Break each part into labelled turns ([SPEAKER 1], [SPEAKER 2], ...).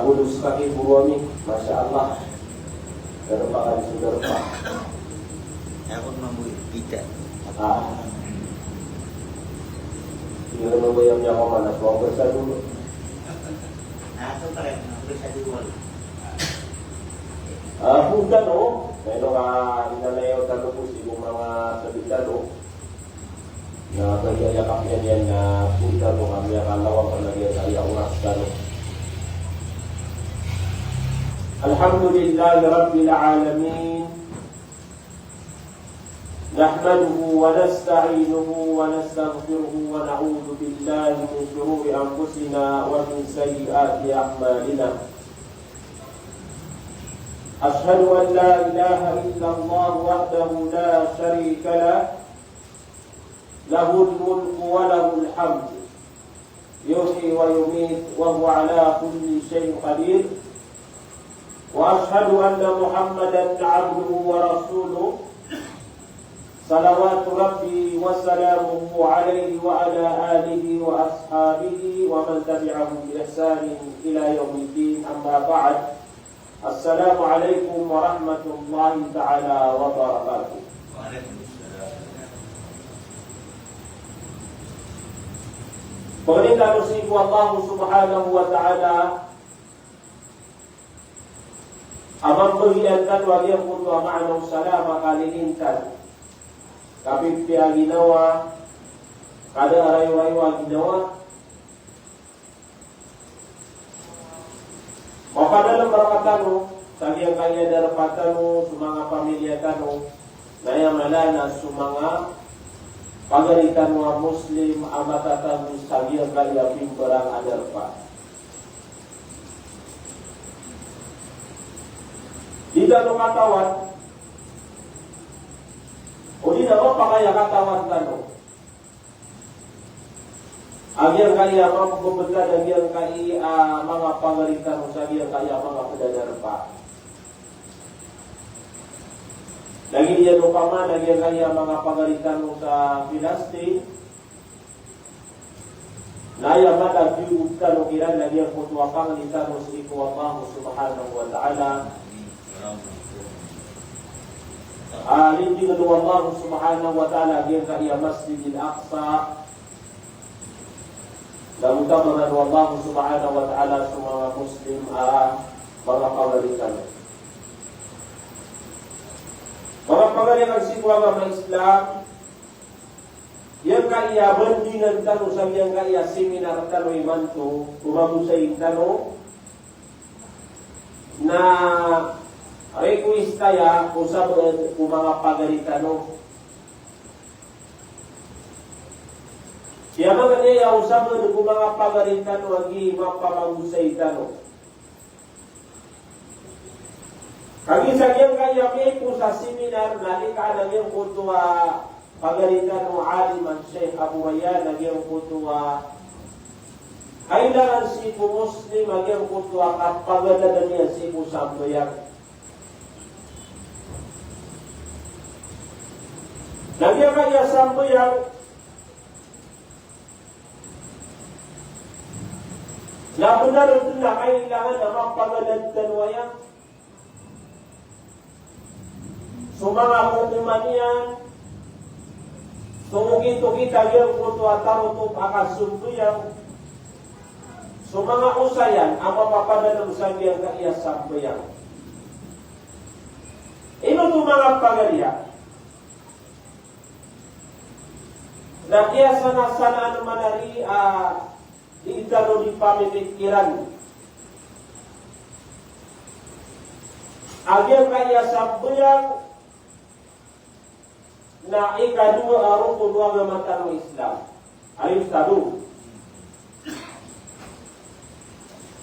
[SPEAKER 1] Bulus kaki buami, Masya Allah. Derpakan suderpa.
[SPEAKER 2] Aku membuat tidak.
[SPEAKER 1] Ini membayangnya kau mana? Kau bersah dulu.
[SPEAKER 2] Aku keren, bersah dulu.
[SPEAKER 1] Bukan Pero inanayaw talupos yung mga sabitalo na kayayakap yan yan na punta mo kami ang kalawang palagyan sa iyang oras talo. Alhamdulillah Rabbil Alamin. نحمده ونستعينه ونستغفره ونعوذ بالله من شرور أنفسنا ومن سيئات أعمالنا. أشهد أن لا إله إلا الله وحده لا شريك له له الملك وله الحمد يحيي ويميت وهو على كل شيء قدير وأشهد أن محمدا عبده ورسوله صلوات ربي وسلامه عليه وعلى آله وأصحابه ومن تبعهم بإحسان إلى يوم الدين. أما بعد. السلام عليكم ورحمة الله تعالى وبركاته. Pemerintah musibah Allah subhanahu wa ta'ala amang paghilantan wag yung punto ma'anaw salama kalilintan kapit piya ginawa kada aray-aray ginawa mapadalang barakatano sabiang kanya darapatano sumanga pamilya tano na yamalana sumanga pagalitan mga Muslim amatatan sabiang kanya pimperang adarpa. Di dalam katawan o di naman pakaya katawan tano agyang kaya mapagpapagad agyang kaya mga pangalitan sa agyang kaya mga padadarpa. Lagi niya paman agyang kaya mga pangalitan sa Palestine. Naya madagdiug tano kiran agyang kutwa pangalitan sa iku Allah subhanahu wa ta'ala. Lindi na Allah subhanahu wa ta'ala agyang kaya Masjidil Aqsa. Namutamang Allah subhanahu wa ta'ala sa mga Muslim mga pagalitan. Mga pagalitan sikwa mga Islam, yang kaya bandingan tano sa yang kaya seminar tano imanto, umabusay tano, na request kaya usab mga pagalitano. Siya mga niya usab ng mga pagalitano agi mapamagusay tano. Kami sa kiyang kaya may po sa seminar nalika na yung kutuwa pagalitano aliman Sheikh Abu Hayyan na yung kutuwa kailangan si po Muslim na yung kutuwa kapagaladan niya si po sambayang. Nagyan kaya sambayang na benar itu na kailangan na mapagaladan wayang sumanga hukuman yan sumugito kita yung kuto at tarutup akasumbayang sumanga usayan ang mapapadalong sa biyang kaiyasambayang. Ino itong mga pagalya na kaya sana naman nari diitalo di pamitikiran. Agyang kaya sambayang na ikadua rukun wa matan Islam. Ayos tado.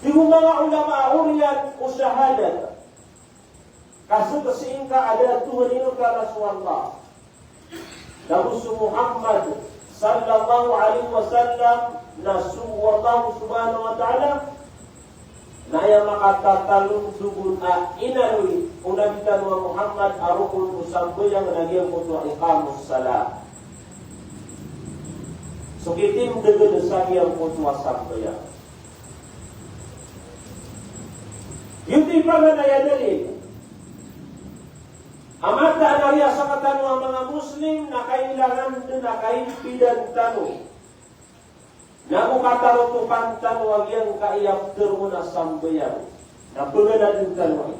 [SPEAKER 1] Di mga ulama uriyan o syahadat. Kaso kasiin ka ada Tuhan ino ka Rasulullah. Nabi Muhammad sallallahu alaihi wasallam nasu wallahu subhanahu wa ta'ala naya makatatalong dugun inanui unabitan wa Muhammad arukul usambayang nagyang kutu iqamus salat. So kitim deged sa yang kutu sambayang. Yuti pa nga nayadali. Amata anariya sa katano mga Muslim na kailangan din na kaimpidan tano. Na kung katarutukan tano wag yang kaiyapter mo na sambayan. Na pagana din tano.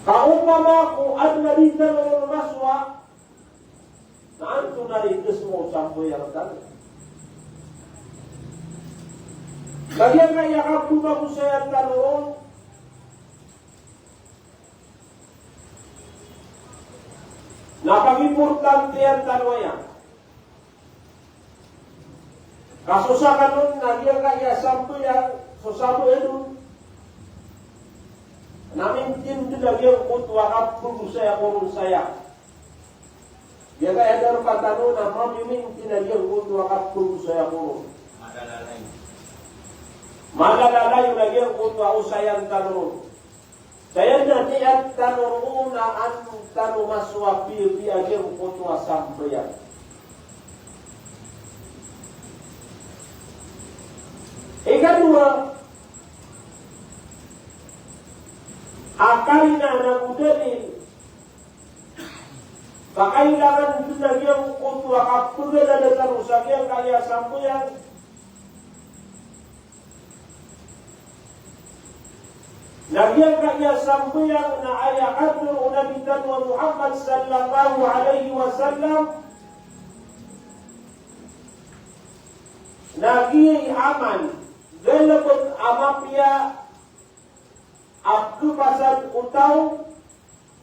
[SPEAKER 1] Kaupama kung ad na din tano maswa, na anto na rin mo sambayan tano. Bagian na yakap ko sa tanon, napag-importante ang tanwaya. Kaso sa kanon, nagyang kaya sampo yan, so sabo edun, namin din nagyang kutwa kapag saya kurun saya. Dia kaya daru katano na mamimin tinagyang kutwa kapag saya kurun. Malalala yung nagyang kutwa usayang tanong. Saya nanti at tanong una ang tanong maswapi biagyang kutwa sambayan. Ikadua, akali na nagudalin, kakailangan ito nagyang kutwa kapag na tanong sagyang kaya sambayan. Nagyan kanya sambayang na ayakan ng unabitan wa Muhammad sallallahu alaihi wasallam nagiyay aman galabot amapya abdupasad utaw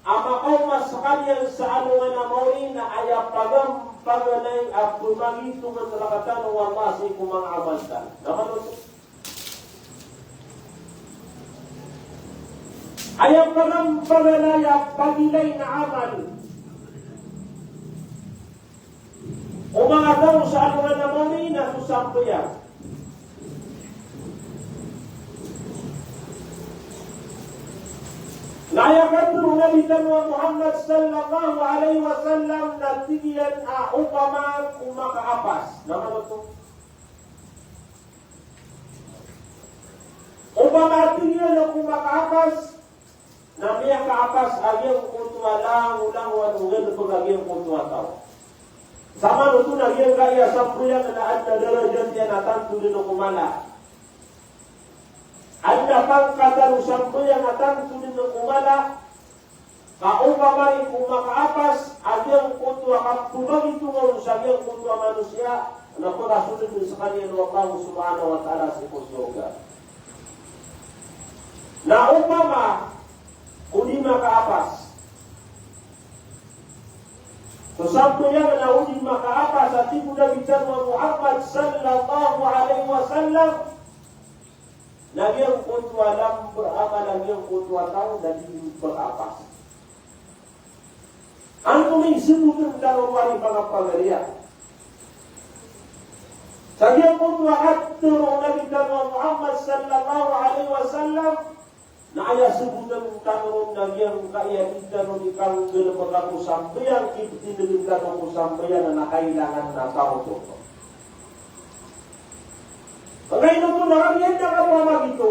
[SPEAKER 1] amakaw mas kanyang sa anungan na mauri na ayapagam paganay abdumagito ng talakatan ng wamasi kung mga amantan. Naman ito. Ayaw parang pangalaya pagilay na amal. O mga daw sa anungan na mami na susampo yan. Nayakan ng nabitan wa Muhammad sallallahu alaihi wasallam na tigiyan upama kumakaapas. Naman ito. Upama tigiyan na kumakaapas, na miya kaapas agyang kutwa lang ulang wanugan pag agyang kutwa tao. Sama nuto na agyang kaya sampuyan na at na darajan yan atan tuloy na kumala. At na pangkatan sampuyan atan tuloy na kumala, kaupamay kung makaapas agyang kutwa kaptubag ito nga sa agyang kutwa manusia na pagkasunod sa kanya ng Allah subhanahu wa ta'ala sa kusyoga. Na upama udi makaapas. So sampo yan na udi makaapas at ibu na bitan wa Muhammad sallallahu alaihi wasallam nagyang kutwa lang berapa nagyang kutwa tao dan hindi berapa. Ang tuming sebutan dalam wali pangapagarian. Nagyang kutwa at turong na bitan wa Muhammad sallallahu alaihi wasallam na aya sebutan tanong nagyang kaya itanong ikang gelapag ako sambayan, itinagin tanong ko sambayan na nakailangan na tao to. Pagkain ito na yan na kapamag ito.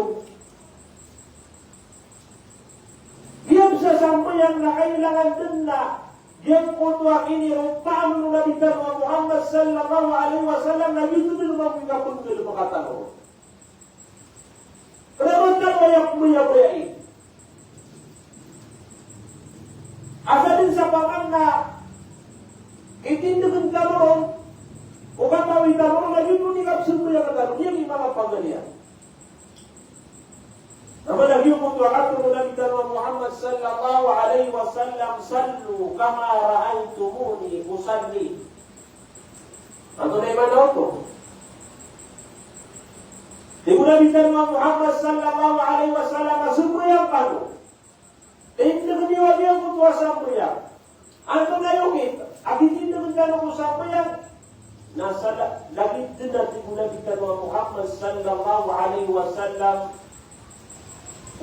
[SPEAKER 1] Diyan sa sambayan na kailangan din na diyan kutwa kinirupaan ng nabitan wa Muhammad sallallahu alaihi wasallam na dito din mapigapon gelapag tanong. Kenapa tak bayak-bayak? Asa din sa pangan itindigin karon o katawi karon na yun ni kapsun mo yung karon yung mga pagalian. Naman lagi yung kutwakato mo nabi wa Muhammad sallallahu alaihi wasallam sallu kama ra'aytumuni usalli. Ano na iman ito? Dimana bicara Muhammad sallallahu alaihi wasallam semua yang kamu. Tidak dia yang kuasa pria. Antum layungit, abis tidak bicara kuasa pria. Nasala lagi tidak dimana bicara Muhammad sallallahu alaihi wasallam.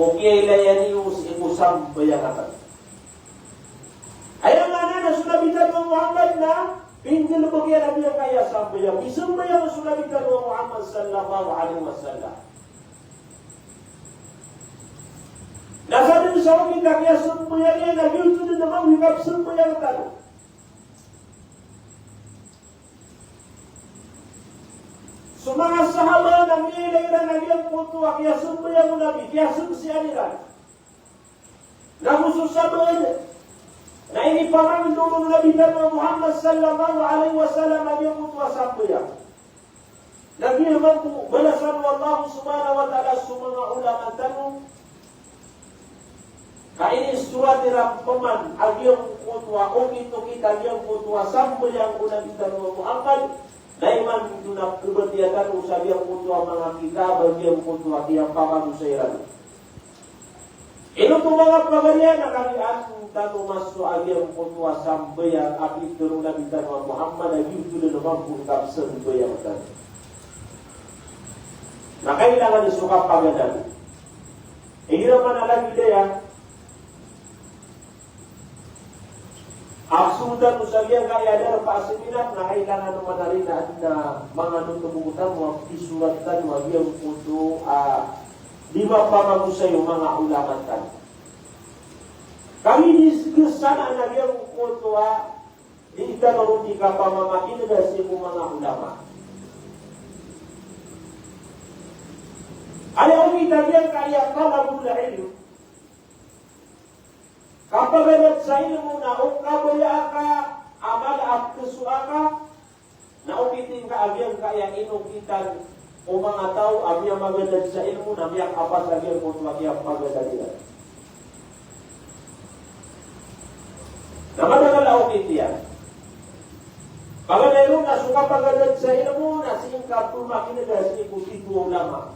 [SPEAKER 1] Oke layani usam pria kata. Ayat mana sudah bicara Muhammad na Pinjil bagian Nabi yang kaya sambayang. Isambayang Nabi Muhammad sallallahu alaihi wasallam. Nasa din sa kita kaya sambayang yan. Nabi itu din naman hikap sambayang talo. So mga sahaba ng nilairan Nabi ang putuwa kaya sambayang Nabi. Kaya sumsianiran. Nagususaban na ini pamangdulong Nabi Muhammad sallallahu alaihi wasallam Nabi ang putuwa sambayang. Nabi naman po balasan Allah subhanahu wa ta'ala sa mga ulama tanong. Kaini surat nila paman agyang kutwa o ito kita agyang kutwa sambayang Nabi Muhammad daiman dunap kebertiatan usaha yang kutwa mga kita bagyang kutwa kiyang pamamusairan. Ino po mga pagarian na kalian tanong maso agyang kutwa sambayang api turun Nabi Muhammad agyang ito na naman kutap sambayang tanong. Na kailangan isuka pagadan. Hindi naman alam ideya. Aksudan usaha kaya ada paasiminat na kailangan naman na rin na mga nutubutan mo isulatan mo yung puto lima pamamusay yung mga ulamatan. Kami diskusana na yung puto di itanong di ka pamamakin na si mga ulama. Ayaw kita yang kaya talabul ilm. Kapag sa ilmu na o kabaya ka, amal at kusua ka, na ukitin ka agyang kaya inukitan o mga tao agyang magandad sa ilmu na miyak apas agyang kung magyang magandad nila. Naman na ukit yan. Pagandad na suka pagandad sa ilmu na singkap tumakin na ikuti ko ulama.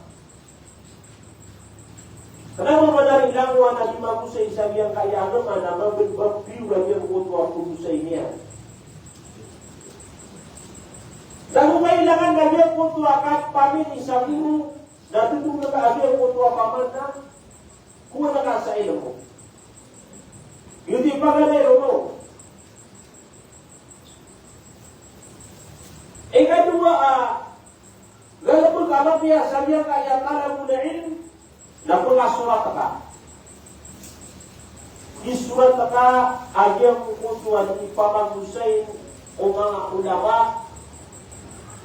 [SPEAKER 1] Kenapa menarik langwa Nabi Musa isa yang kaya agama nama berbakti bagi kutwa Musa ini? Dan kailangan Nabi kutwa kat pamit isa biru dan tutung na Nabi kutwa pamana kuha na ka sa ilmu. Yuti paganero mo. Ikadua galapun kama biya sabiya kaya talabul ilm. Na pula surat taka. Di surat taka agyang kukutuan ipamagusay o mga ulama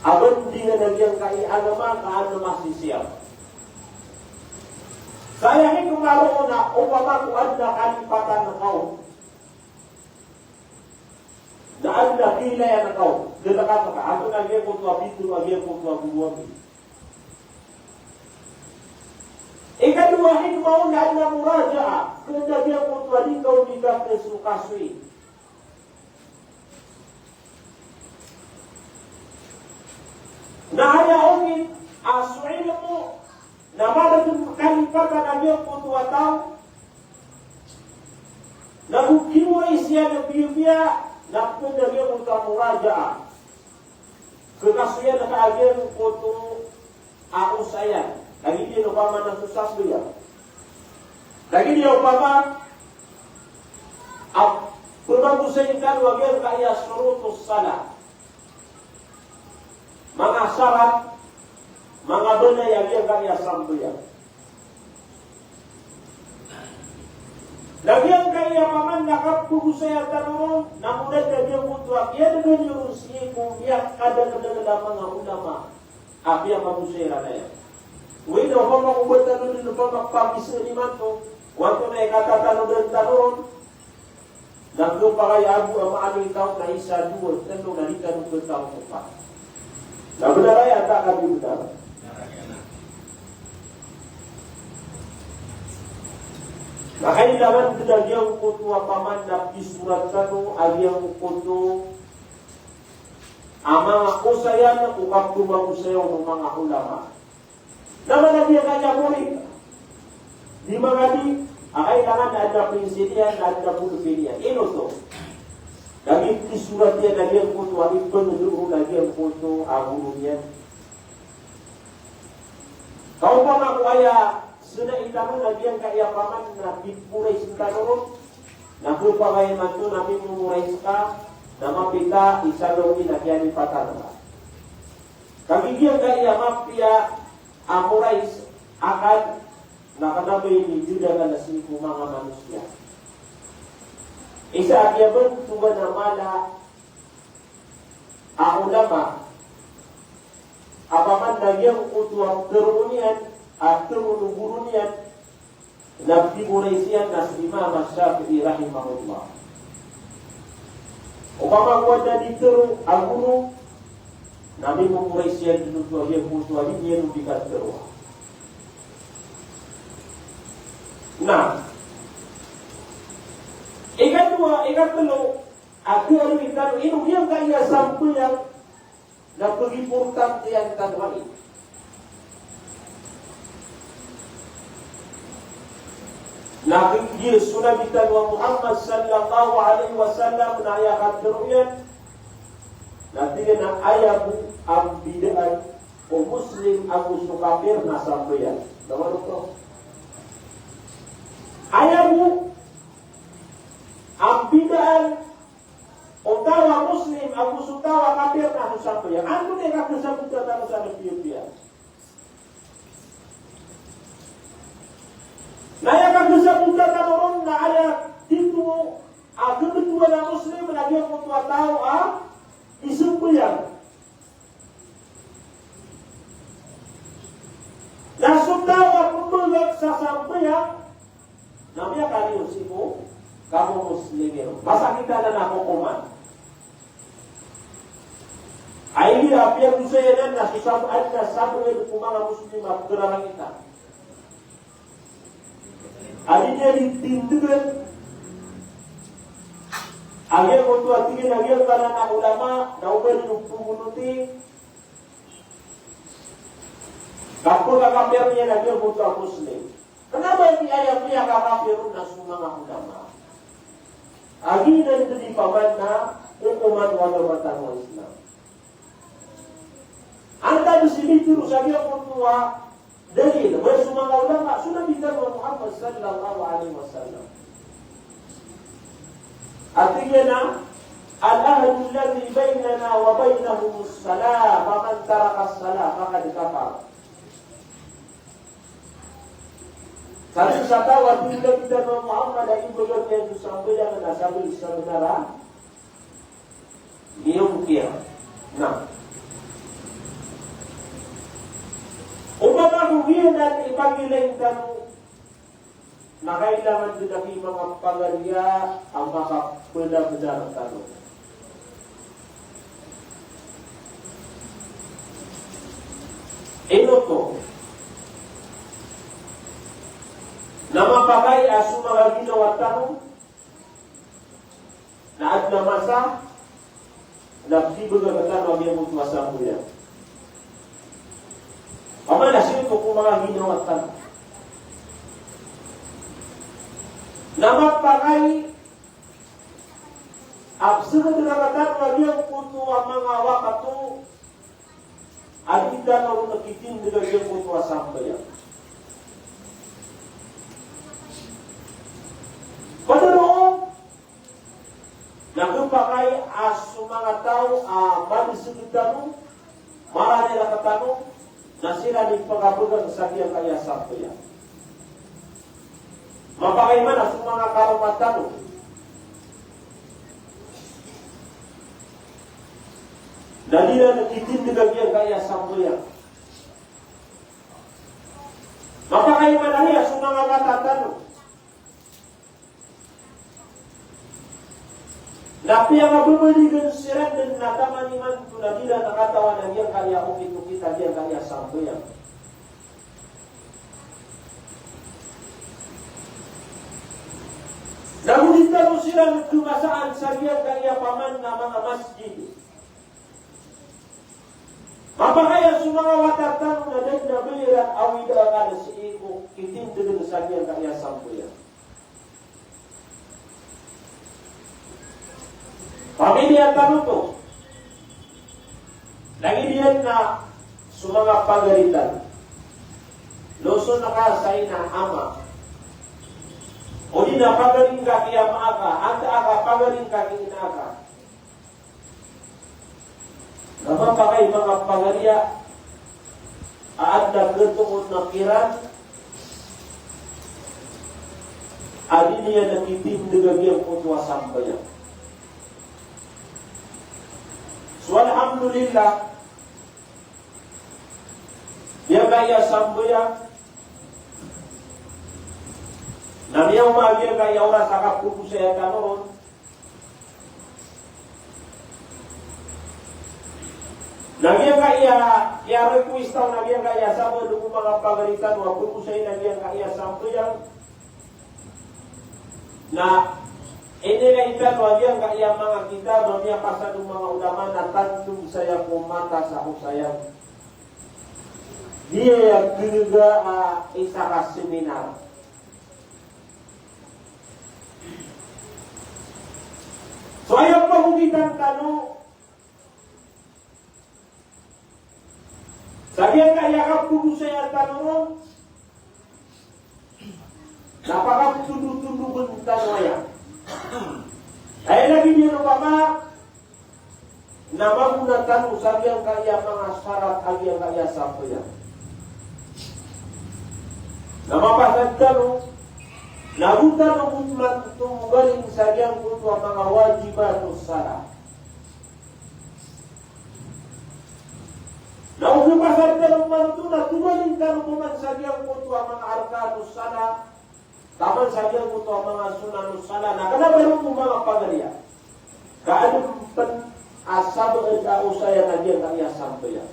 [SPEAKER 1] abang di na nagyang kaiagama kaan na masisiyap. Sayangin kung naroon na upama kuan na kalipatan na kao. Daan na kilaya na kao. Dalakan taka. Ato na agyang kutuwa bitu, agyang kutuwa buwagi. Ikadua hikmah na murajaah kejadian kutwa di kau tidak kesukasui. Na haya ongin asu ilmu na mada kalipatan agyang kutwa tau na bukiwa isya na biyubiya na kejadian kutwa murajaah kekasuyan na kaagyang kutwa ausayan. Lagi dia upama na susah dia. Lagi dia upama perbagusan kan wajar kaya surutus salat. Mga syarat, mga benda yang dia kaya sambuyan. Lagi yang kaya paman nakap kukusaya tanong, namun dia butuh dia dengan yurusi kubiak kada mga ulama. Abi yang magusaya na yan. Wino kama kubatan nun pa magpapis na liman to. Wanto na ikatatano ng tanon. Nagdo pa kaya abu ang maaming tao na isa duwag. Tano na rita nung tao mo pa. Nabunaray at kami bunaray. Nakailangan kinagyang kutuwa paman na pisurat ka no. Agyang kutu. Ang mga kusayan na kukap kumakusayaw ng mga ulama. Naman na dia kaya murid. Di mga di, kailangan na ada prinsipnya, na ada pulupinya. Ino to. Lagi surat dia, lagi ang puto, lagi peneluru, lagi ang puto, agulunya. Kau pa makuaya, suna itamo, lagi ang kaya paman, na pipuray sinta noon, na kupagay man to, na pimuray ka, nama pita isalungi na kiani patana. Kagigiyan kaya mapia amurais akan nakanabi ni Juda na siku mga manusia. Isa kaya bentugan na mala ulama apaman nagyang utuang terunian at terunugurunian nagtiburaysiyan na si Imam Syafi'i rahimahullah. Upama wala dito ang guru nabi mumuraysiyan dito yung mutuwa niya nung bigat terua. Nah, ikatlo, ako ang ikatlo, inugyan kaya sampu yang napag-importante ang tanwali. Nakikil sunabitan wa Muhammad sallallahu alaihi wasallam na ayakat teruyan nanti na ayabu ang bidaan o muslim ang gusto kafir na sambayan. Tawag ito. Ayabu ang bidaan o tawa muslim ang gusto tawa kafir na sambayan. Ano din ang kasabutan na sa Ethiopia? Naya kasabutan na noon na ayat dito ang kedua na muslim na dia mutua tawa isumbuyan. Nasong tawa kumulog sa sambayan namanya kaliyo sipo kamu muslimin. Masa kita na nakukuman. Ay hirap yang saya dan nasusab at nasabu ng mga muslim at kailangan kita. Adinya ditindigan agar untuk atingin agar karena ulama na ubay nugtumunuti kapag kakapir niya agar untuk muslim. Kenapa ini ayat niya kakapirun na mga ulama? Agi na ito di paman na hukuman wala wa Islam. Anda di sini terus agar untuk dalil bersama ulama sudah dikatakan Muhammad sallallahu alaihi wasallam. Artinya al-ahdu alladhi bainana wa bainahum as-salah wa man taraka as-salah faqad kafar. Kalau sata waktu kita Muhammad dan ibu yang disampaikan dengan sahabat saudara dia mungkin. Nah, upama huwian at ipagiling tanong na kailangan din ang mga pangalya ang makapula-pula ng tanong. Ino to, na mapagay aso mga ginawa tanong na at namasa na tibaga ka tanong ang iyong masa mo yan. Pamanasin ko kung mga ginawa tanong. Na magpakay absurd na katang yung puto ang mga wakato at hindi na rin nakitindigan yung puto ang sambayan. Padanoon, nagpakay as mga tao malisugid tanong, marami na katanong, na sila ni pagkabugan sa kiyang kaya sambayan. Mapakay man ang mga karumatan na nila nakitindigan kiyang kaya sambayan. Mapakay man ang iya sa mga matatanong na piyang mababaligan sirat dan natamaniman kung na nila nakatawan ang iyang kaya ukit-ukita iyang kaya sambayan. Nagulitan mo silang dumasaan sa iyang kaya paman na mga masjid. Mapakaya sa mga watatang na nagnabiran awida ka na si Iko itindigan sa iyang kaya sambayan. Pamilya tanong to, lagi diyan na sa mga pagalitan, loso na ka sa ina ama, o di na pagaling ka kaya maaka, anta ka pagaling ka kaya inaka, Nama pakai mga pangaria aad na ketungod na kiran adi niya nakitim dagagyan kutwa sampaya. So alhamdulillah dia kaya sampaya na niya umagya kaya oras akapupo saya kanoon Nabiyan kaya request tahu nabiyan kaya sama dulu mga pagalitan waktu usay nabiyan kaya sampo yang na inilaytan nabiyan kaya mga kita nabiyan pasado mga ulama na tantum saya kumata sa usayang dia yang juga isa ka seminar so ayaw pahugitan tanong Sabihan kaya ka puno saya tanong napaka tundu-tundu tanong ay lagi niyo pa namang tanong sabihan kaya mga syarat yang kaya sampai yan namapasad tanong nabutan ng utman tunggaling sabihan kutwa mga wajibatus salat Namun pasal dalam mantu na tumaling dalam kuman sagyang kutu ang mga arkanus sana, taman sagyang kutu ang mga sunanus sana. Na kada meron kong mga pagaliya, kaanong asab ang usaya na diyan kaya sampai.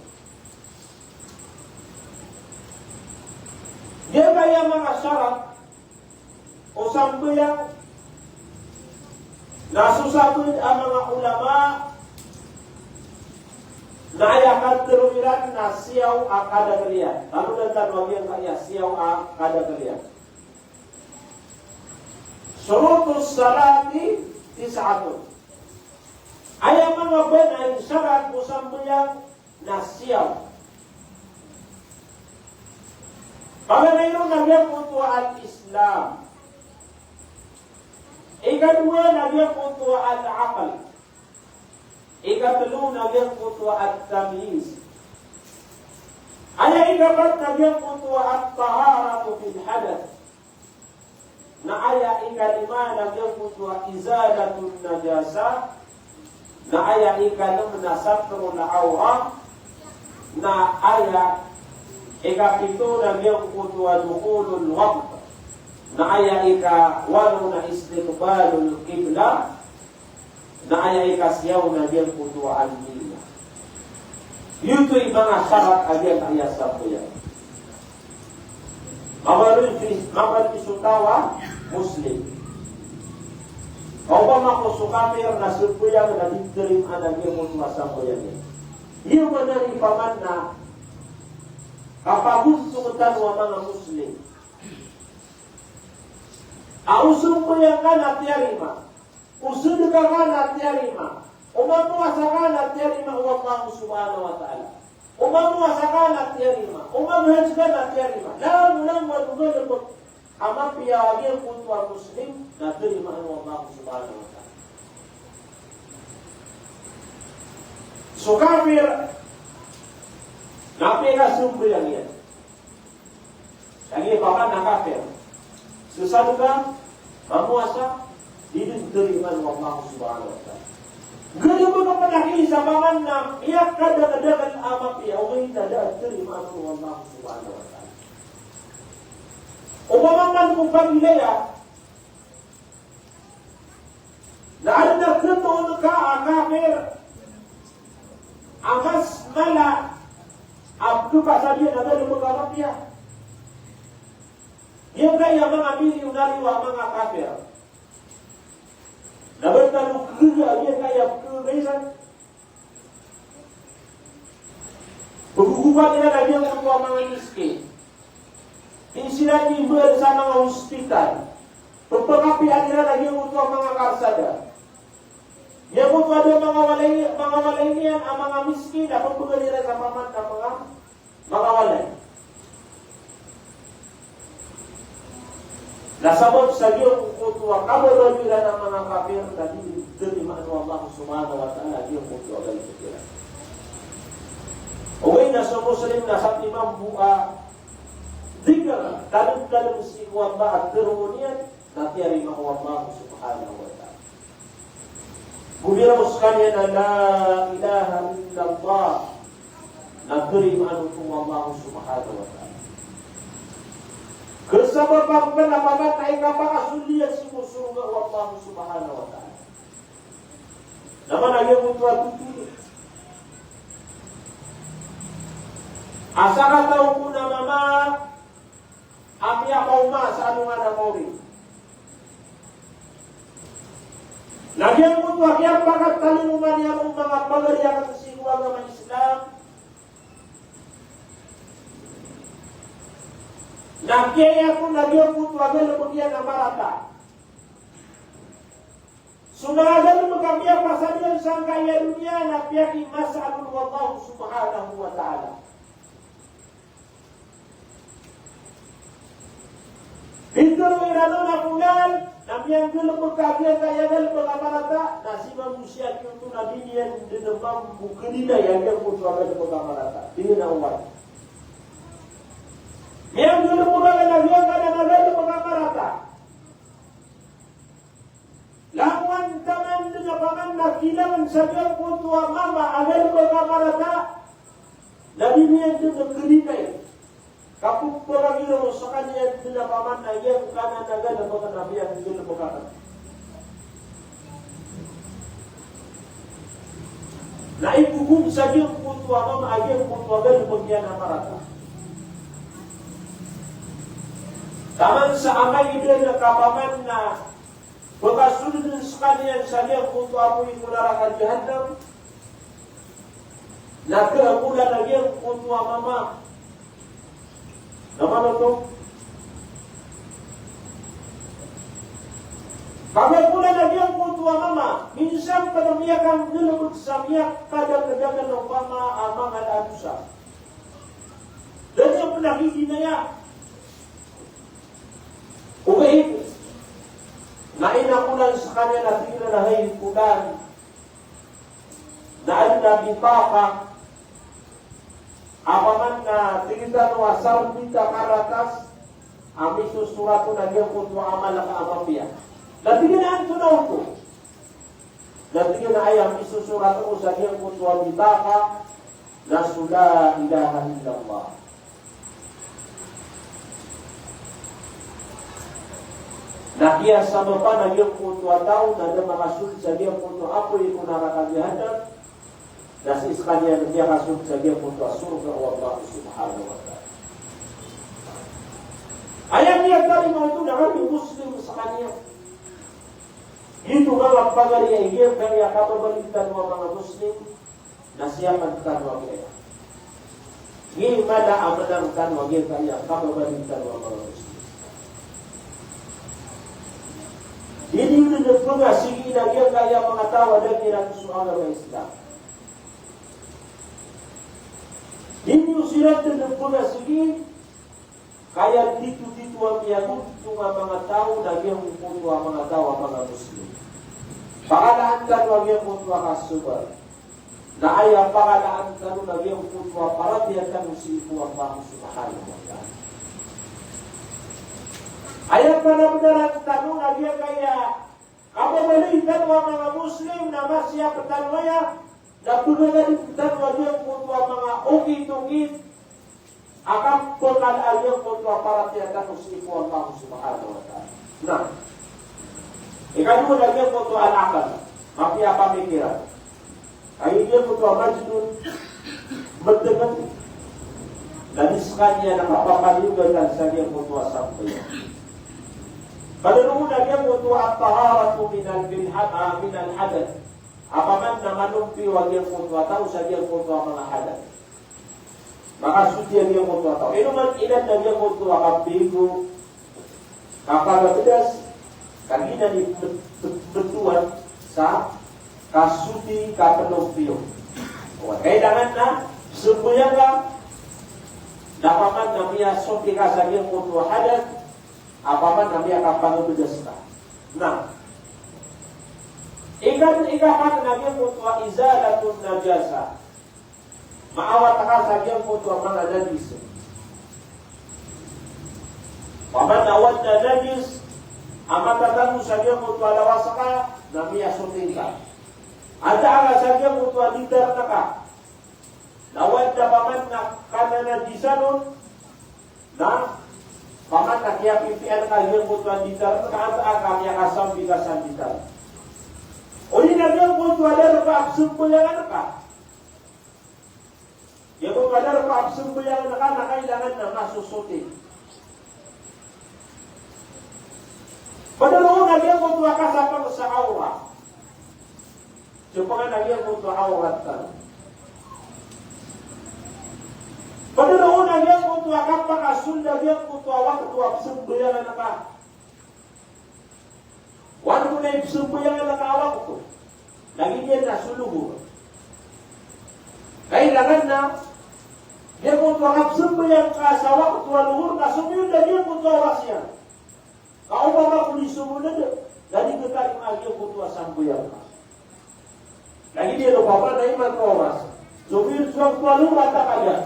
[SPEAKER 1] Dia kaya mga syarat o sampai nasusabot ang mga ulama Naayakan terumiran na siyaw kada kalian. Lalu dan wagian kaya siyaw kada kalian. Surutus salati tis'atun. Ayang mga benay syarat musambayang na siyaw. Paganayon nagyang utwa al-Islam. Ikadua nagyang utwa al-Aqal. Ikatlo nagyang kutwa at-tamyiz. Aya ikapat nagyang kutwa at-taharatu fil hadath. Na aya ikalima nagyang kutwa izalatun najasa. Na aya ikalima na satrul awra. Na aya ikapito nagyang kutwa dukhulul waqt. Na aya ikawalo na istiqbalul qibla. Na aya ikasyaw na diyan kutuaan nila. Yun to'y mga syarat ayan kaya sa kuya. Mamalul isutawa, Muslim. O ba makusukamir na sukuya na dinterim anagyan kutuwa sa kuya niya. Yung manari paman na kapaguntungan wa mga Muslim. Ausong kuya ka na tiyarima. Usud ka na tiyarima. Umamuasa ka na tiyarima Allah subhanahu wa ta'ala. Umamuasa ka na tiyarima. Umamuhaj ka na tiyarima. Lang wadugulukot. Ama piyawagin kutwa Muslim na tiyarima Allah subhanahu wa ta'ala. So kafir napikasumbo yan yan. Lagi baka na kafir. Susado ka, mamuasa, diterima Allah subhanahu wa ta'ala. Ganun mo na panakili sa paman na iyak ka dadadagan amap iya o ngayon diterima Allah subhanahu wa ta'ala. O pamaman kong pamilya na anak natoon ka kafir amas mala abdu kasabihan na dalam mga iya. Yung kaya mga milyonaryo ang mga kafir dapat kalau kerja dia kaya kebesan. Berhubungan dengan dia untuk orang miskin. Insilati bersama dengan hospital. Berpengapian dengan dia untuk orang karsada. Dia untuk ada mga walay ang mga miskin dapat bergaliran sa paman ng mga walay. Nasabot sa Diyos kutuwa kabaraliran ng mga kafir na diterima Allah subhanahu wa ta'ala Diyos kutuwa galing sa kira. na sa Muslim na sa imam buka dikar dalam istighfar at terunian nanti hari Allah subhanahu wa ta'ala. Bumira sekalian la ilaha illallah nagri manukum Allah subhanahu wa ta'ala. Kesabab penampakan naik kapal sulian si surga Allah subhanahu wa ta'ala. Nama lagi mutua tutu. Asal tahu kuna mama api apa umma sanu mana mauri. Lagi yang mutua yang pakat tali umat yang umma pagar yang kesiku agama Islam. Lagi yang pun lagi yang mutua kemudian amarata. Sumagal magkamya pasadyan sa kaya dunia na piyaki mas'alun wallahu subhanahu wa ta'ala. Bintang irano na punan namyang gulung magkamya kaya gal pagamarata nasi manusia itu nabi yang dinembang bukanina yang dia putra gal pagamarata. Ini na umat. Yang gulung magkamya kaya gal pagamarata. Lawan taman dengan paman nakilan saja kutua mama agar berkamarata Nabi yang dengan kerikai kapuk orang itu sekalian dengan paman yang kanan naga dan paman Nabi yang dengan berkamarata. Nah hukum saja kutua mama agar kutua agar bagian amarata. Taman seamai itu dengan paman na bekas sudut sekalian saja untuk aku itu neraka jahannam. Nak kemudian lagi untuk mama. Nama itu. Kami pula lagi untuk mama. Minsan pada miakan dulu bersamiak kadang-kadang umpama amang al-adusa. Dan yang pernah dinaya. Ubahid. Na inakulan sa kanya na tinanahay kulan na alina bitaka apaman na tinita no asal bita karatas ami susuratu na diyan kutwa amal ka amambiya natingin to na uto natingin na ay ami susuratu ko sa diyan kutwa bitaka na sula ilaha illallah. Nah dia sama pada dia kutua tahu dan maksud saja kutua apa itu neraka jahanam dan sekalian dia maksud saja kutua surga Allah subhanahu wa ta'ala. Ayat dia tadi itu dengan Muslim sekalian. Itu kalau pagar yang dia kaya kabar berita dua orang Muslim nasihatkan kita dua kaya. Gimana amalan kan wajib kaya kabar berita dua orang Muslim. Ini sudah pernah segi dia kaya mengetahui dan kira soal agama Islam. Ini sudah pernah segi kaya titu-titu yang cuma mengetahui dan dia cuma mengetahui agama Muslim. Pangalaan kan yang cuma kasubar. Nah ayat pangalaan kan yang cuma para dia kan usiku Allah subhanahu wa ta'ala. Ayat benar-benar tanong lagi kaya apa balikan mga Muslim na masya petanwaya na pununan petanwa dia kutwa mga ukit-ukit akan pengalayan kutwa para tiada usiku Allah subhanahu wa ta'ala. Nah, ikan lagi kutwa al-akal mafi apa pikiran ayat dia kutwa majnun berdengar dan sekalian apa-apa juga dan saya kutwa sampai. Pada rumah dia butuh at-taharatu minal hadath. Apaman na manumpi wag yang butuh tahu saja butuh mga hadath. Maka suci dia butuh tahu. Ino man ilan na dia butuh akabigo. Kapag pedas kanina ni betuan sa kasuti kapenumpio. Kailangan na semuanya ka dapaman na miya suti ka sa dia butuh hadath. Apa-apa Nabi akan panggil Nah, ikan Nabi mutua izalatun najasa. Maawat ka sagyang ko to mga najis. Paman awat na najis, amatatan mo sagyang ko to alawasa ka, na miyasutin ka. Ada ka sagyang ko to alidar na ka. Nawad na paman na kananajisanon, na paman na kaya pipian ka yung ko to alidar na ka, ada ka kaya kasambi ka sanditar. O yun ko to alidar ka, absumpulan ka. Yung kung kadar pa absumbuyan na kailangan na masusutin. Padahal nagyan mo tuwa kasapang sa aura. So pa nga nagyan mo tuwa aurat ka. Padahal nagyan mo tuwa kapakasun nagyan mo tuwa waktu absumbuyan na ka. Wala mo na absumbuyan na ka waktu. Lagi niya na sulubo. Kailangan na dia kung makapsumbayan ka sa waktu luhur na sumunod na dia kung tawas yan. Kau mga pulis sumunod dari kita yung agyo kung sambuyan ka. Lagi dia lupa pa na iman tawas. Sumunod sa luhur ata kaya.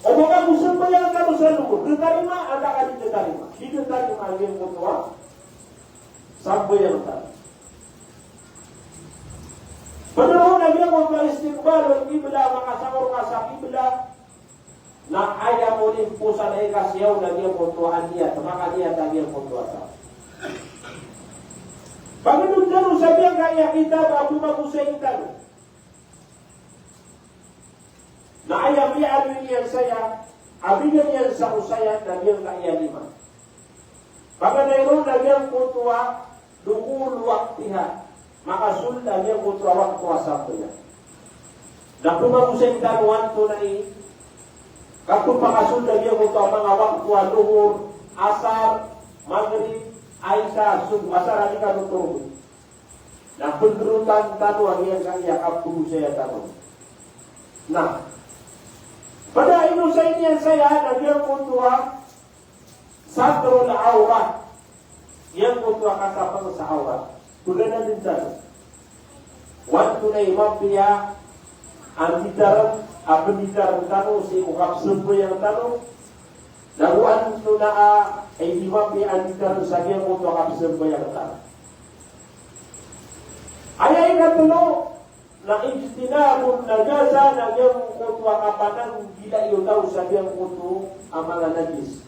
[SPEAKER 1] O mga musumbayan ka sa luhur. Detarima, anda ka di detarima. Di detarima agyo kung sambuyan ka. Padahal nagyan mo ka istiqbal ng kibla, makasangor ka sa kibla, na ayaw mo rin po sa naikasyaw nagyan mo tuhan niya, maka niya nagyan mo tuhan sa. Paginoon dyan, sabihan kaya kita ba bumagusay kita? Na ayaw niya yan saya, abigan yan sa usayan, nagyan kaya lima. Paganoon nagyan mo tuhan, dukuluwak tiha. Maka sultan yang putrawak kuasa punya. Dan pemangusay danuan tunai. Kapag makasultan yang putra mengawak tua luhur, asar, maghrib, aisha, sub, asar adika nuturun. Dan pengerutan danuan yang kaya kapag saya danuan. Nah, pada inusay niyan saya nagyang putra sadrul aurat. Yang putra kasapang sa aurat. Tulad din tayo. Wanto na imampiya ang ditaran, ang ditaran tanong, si ukap sumpo yung tanong, naguan ito na ay imampiya ang ditaran sa kaya mo ito ukap sumpo yung tanong. Ayay na tulo, na ijtinabon na gasa na yung kutwa kapanang gila iyo daw sa yung kutu ang mga najis.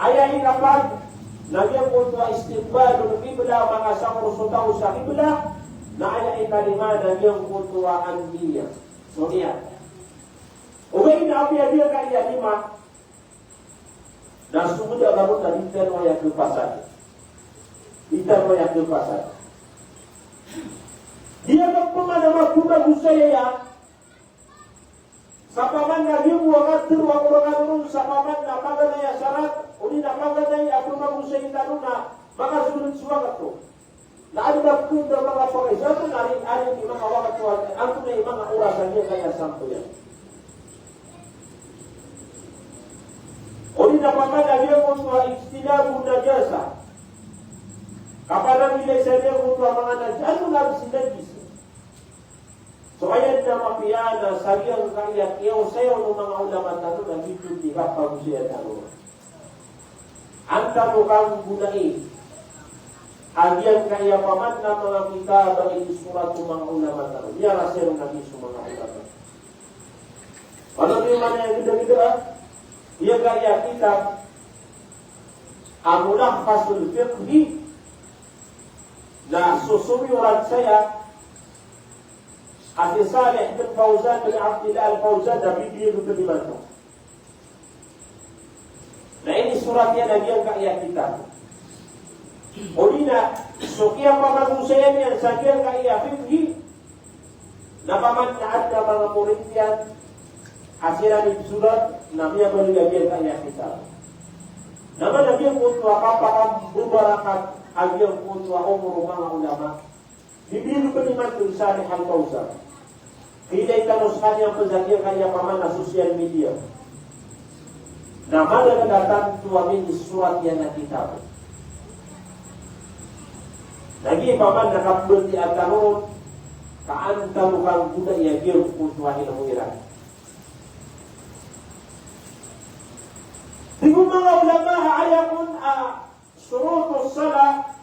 [SPEAKER 1] Ayay kapag nagyan po ito istiqbal ng kibla, mga sangruso daw sa kibla, na ay kalima nagyan po ito ang diya. So niya. Uwing na apiya diya kaya lima, nasugod ang gamot na litan mo yung lupasan. Litan mo yung lupasan. Dia magpumanamak kumagusaya yan, sa paman na yung mga turuang mga sa paman na paganay asarat, uli na paganay at magusay tanong na makasunod suwagat ko. Na ano na po na mga pag-isa, ito na rin yung mga wakat ko, ang ito na yung mga orasan niya kaya sampo yan. Uli na paman na yung mga ikstinabu na jasa, kapalang nila sa yung mga najis, ano na si najis? So ayan na mapiya na sabihan kaya iyaw sayo ng mga ulama na ito na dito di kapag siya tanong. Ang tanong kang gunai, agyan kaya paman na mga kita bagi surat ng mga ulama na ito. Iya rasero na iso mga ulama. Ano yung mana yang gida-gida? Iya kaya kita amulah fasul fiqhi na susuyuran saya Akhi Saleh bin Fauzan bin Abdillah Al-Fauzan dari dia juga dibantu. Nah ini suratnya Nabi yang kaya kita. Olina, sukiya pamagusayan yan, sakiyan kaya fikhi. Napaman na ada mga Korintian, asiran yung surat, Nabi yang berligabian kaya kita. Naman Nabi yang kuntua kapakam bubarakat, agyan kuntua umur mga ulama. Bibili ko ni Mantul Saleh Al-Fauzan. Kita itanong sa kanyang penzakian kanya paman na social media. Na madagatan tuwamin surat yan na kitab. Lagi paman nakapulti at tanong kaanta lukang budak ya dia kutuan ilmu irang. Di mga ulama ayakun surutus salah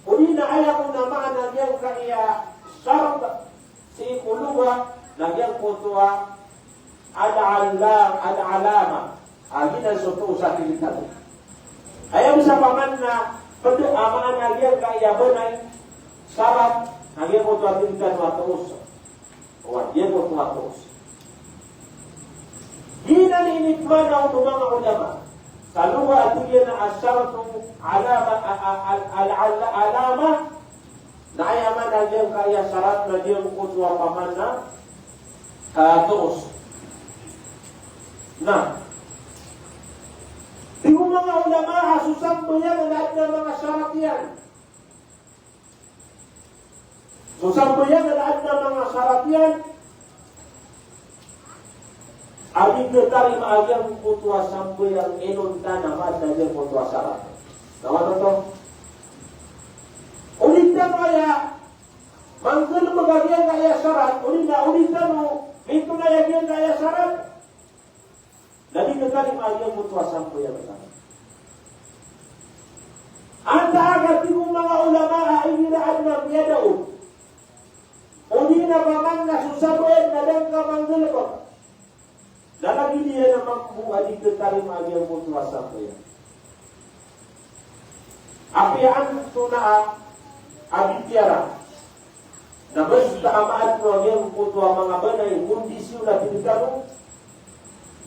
[SPEAKER 1] ulina ayakun na maana yang kaya syarat si kuluwa na yang kutua al-alama agina sutu sa kilitan. Ayaw sa paman na pada amaan na yang kaya benay syarat na yang kutua kilitan watus o yang kutua watus. Hina inikman ang mga ulama. Kaluwa at yan na asyaratu alama na ayaman na diyang kaya syarat na diyang kutwa paman na tuos. Na, yung mga ulama susang mo yan lahat ng mga syarat yan. Susang mo yan lahat ng mga syarat yan. Abig getari maagyang kutua sampai yang enon tanah dan yang kutua syarat. Nawan to? Ulitan kaya mangkel magagian kaya syarat, ulitan mo itu ngayagian kaya syarat. Jadi getari maagyang kutua sampai yang tanah. Anta agak tinggung mga ulama ini adna biyadaun. Udina pamanna susabuin na lang ka mangkel ko. Dan lagi dia yang mampu adik ketarim agar puasa ya. Apian tuna adik tiara. Namun keamaan yang putua mengabanai kondisi udah dikaru.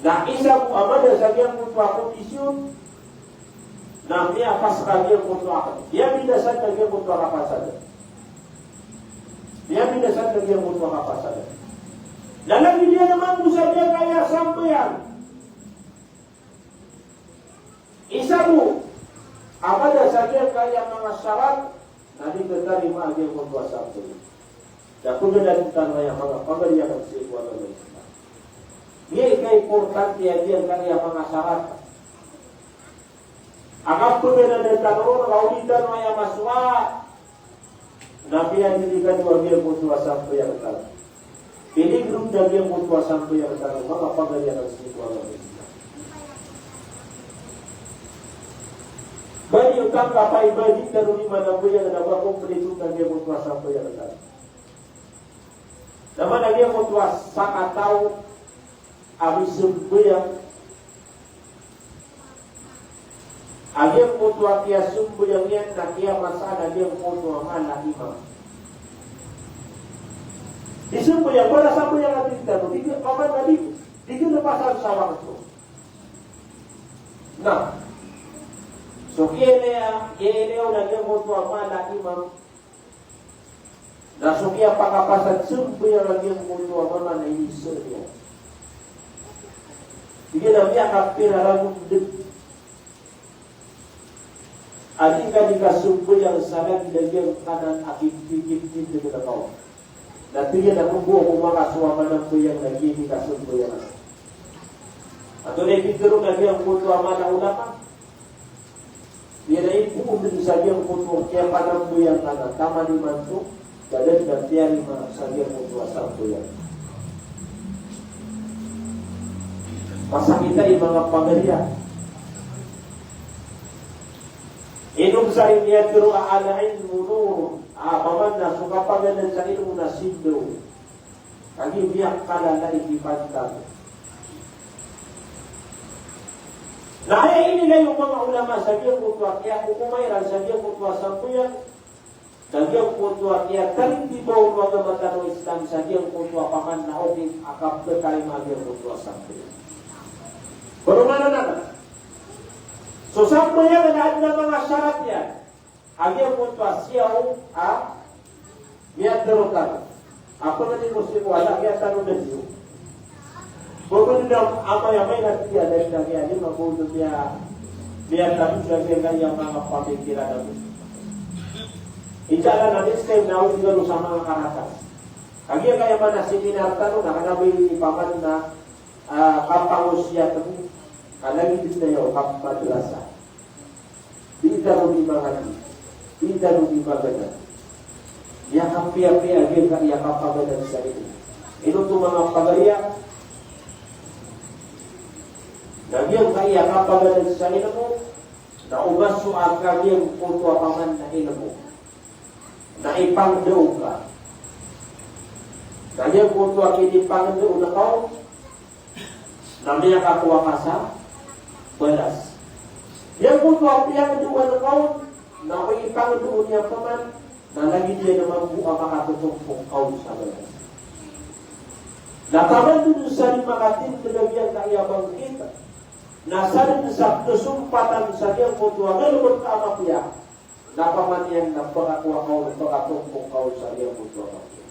[SPEAKER 1] Nah isa ku amada sagian putua kondisi. Nah dia pas sagian putua. Dia tidak sadar dia putua apa saja. Dia tidak sadar dia putua apa saja. Dan lagi dia mampu saja kaya sampean. Isamu apa saja kaya mga syarat nanti keterima aja untuk sampean. Dan kemudian tanah yang mga pagalian si kuala Malaysia. Dia kay importante dia kaya mga syarat. Agak kemudian tanah kaulitan maya maswa. Nabi yang dirikan dua dia untuk sampean kala. Ini grup dari yang mutua sampai yang sekarang apa dari yang situ Allah. Bagi utang kapai bagi teruni mana punya ada berapa komplit dan dia mutua sampai yang sekarang. Nama lagi yang mutua sangat tahu abis sembuh yang mutua dia sembuh yang nak dia masalah dia mutua mana imam. Isu yang pada sampai yang nanti kita tu, tiga paman tadi, tiga lepasan sawang tu. Nah, so kielea unagia motu amala imam. Nah, so kia pakapasan sumpu yang lagi motu amala na isu dia. Tiga nabi akapir alamu dek. Adika dika sumpu yang salat dari yang kanan akib kita tahu. Nanti dia nak membuat rumah suama dan yang lagi di kasut yang ada. Atau dia fikirkan lagi yang butuh amanah ulama. Dia dah ibu untuk saja yang butuh siapa nam yang ada taman di mantu dan tiari mana saja yang butuh asal yang. Masa kita imam pagaria. Inung sa'in yadru ala ilmu nur. Pamanna suka pagalan sa ilmu na sidro. Kagi biyak kala na ikipantang. Nah ini lah yung mga ulama sabiang kutua kaya kukumairan sabiang kutua sampuyan. Sabiang kutua kaya taring tibaw mga matano Islam sabiang kutua paman na oking akap bekay magiang kutua sampuyan. Pero mana. So sampuyan na mga syarat yan. Agia kutua siyaw biar terutan. Apa nanti muslim wala biar tanu dulu. Bukan dalam apa yang main dia dari ini mampu dia biar tahu sebagai yang mana pemikiran itu. Insyaallah nanti saya mau juga sama masyarakat. Agia kayak mana seminar tanu nak nabi paman na kapang usia tu. Kalau kita yo kapang terasa. Tidak lebih mahal. Tidak lebih bagus. Ya kapia-pia agil ka iya kapagadan sa ito. Ito to mga pagariya. Nagyang ka iya kapagadan sa ito mo. Na ubaso ang kanyang punto apaman na ito mo. Na ipangdaw ka. Kanyang punto ang inipangdaw na kao. Na may nakakuha ka sa balas. Yang punto ang piyangdaw na kao. Na may ipangdaw niya paman. Na lagi dia naman buka makatutupong kaun sa balas. Nataman dun sa makatin pinagyan kaiyabang kita. Nasa rin sa kesumpatan sa diyang kutuwa ngayon ka amapya. Napaman yan na pakakuha kaun, pakatupong kaun sa diyang kutuwa amapya.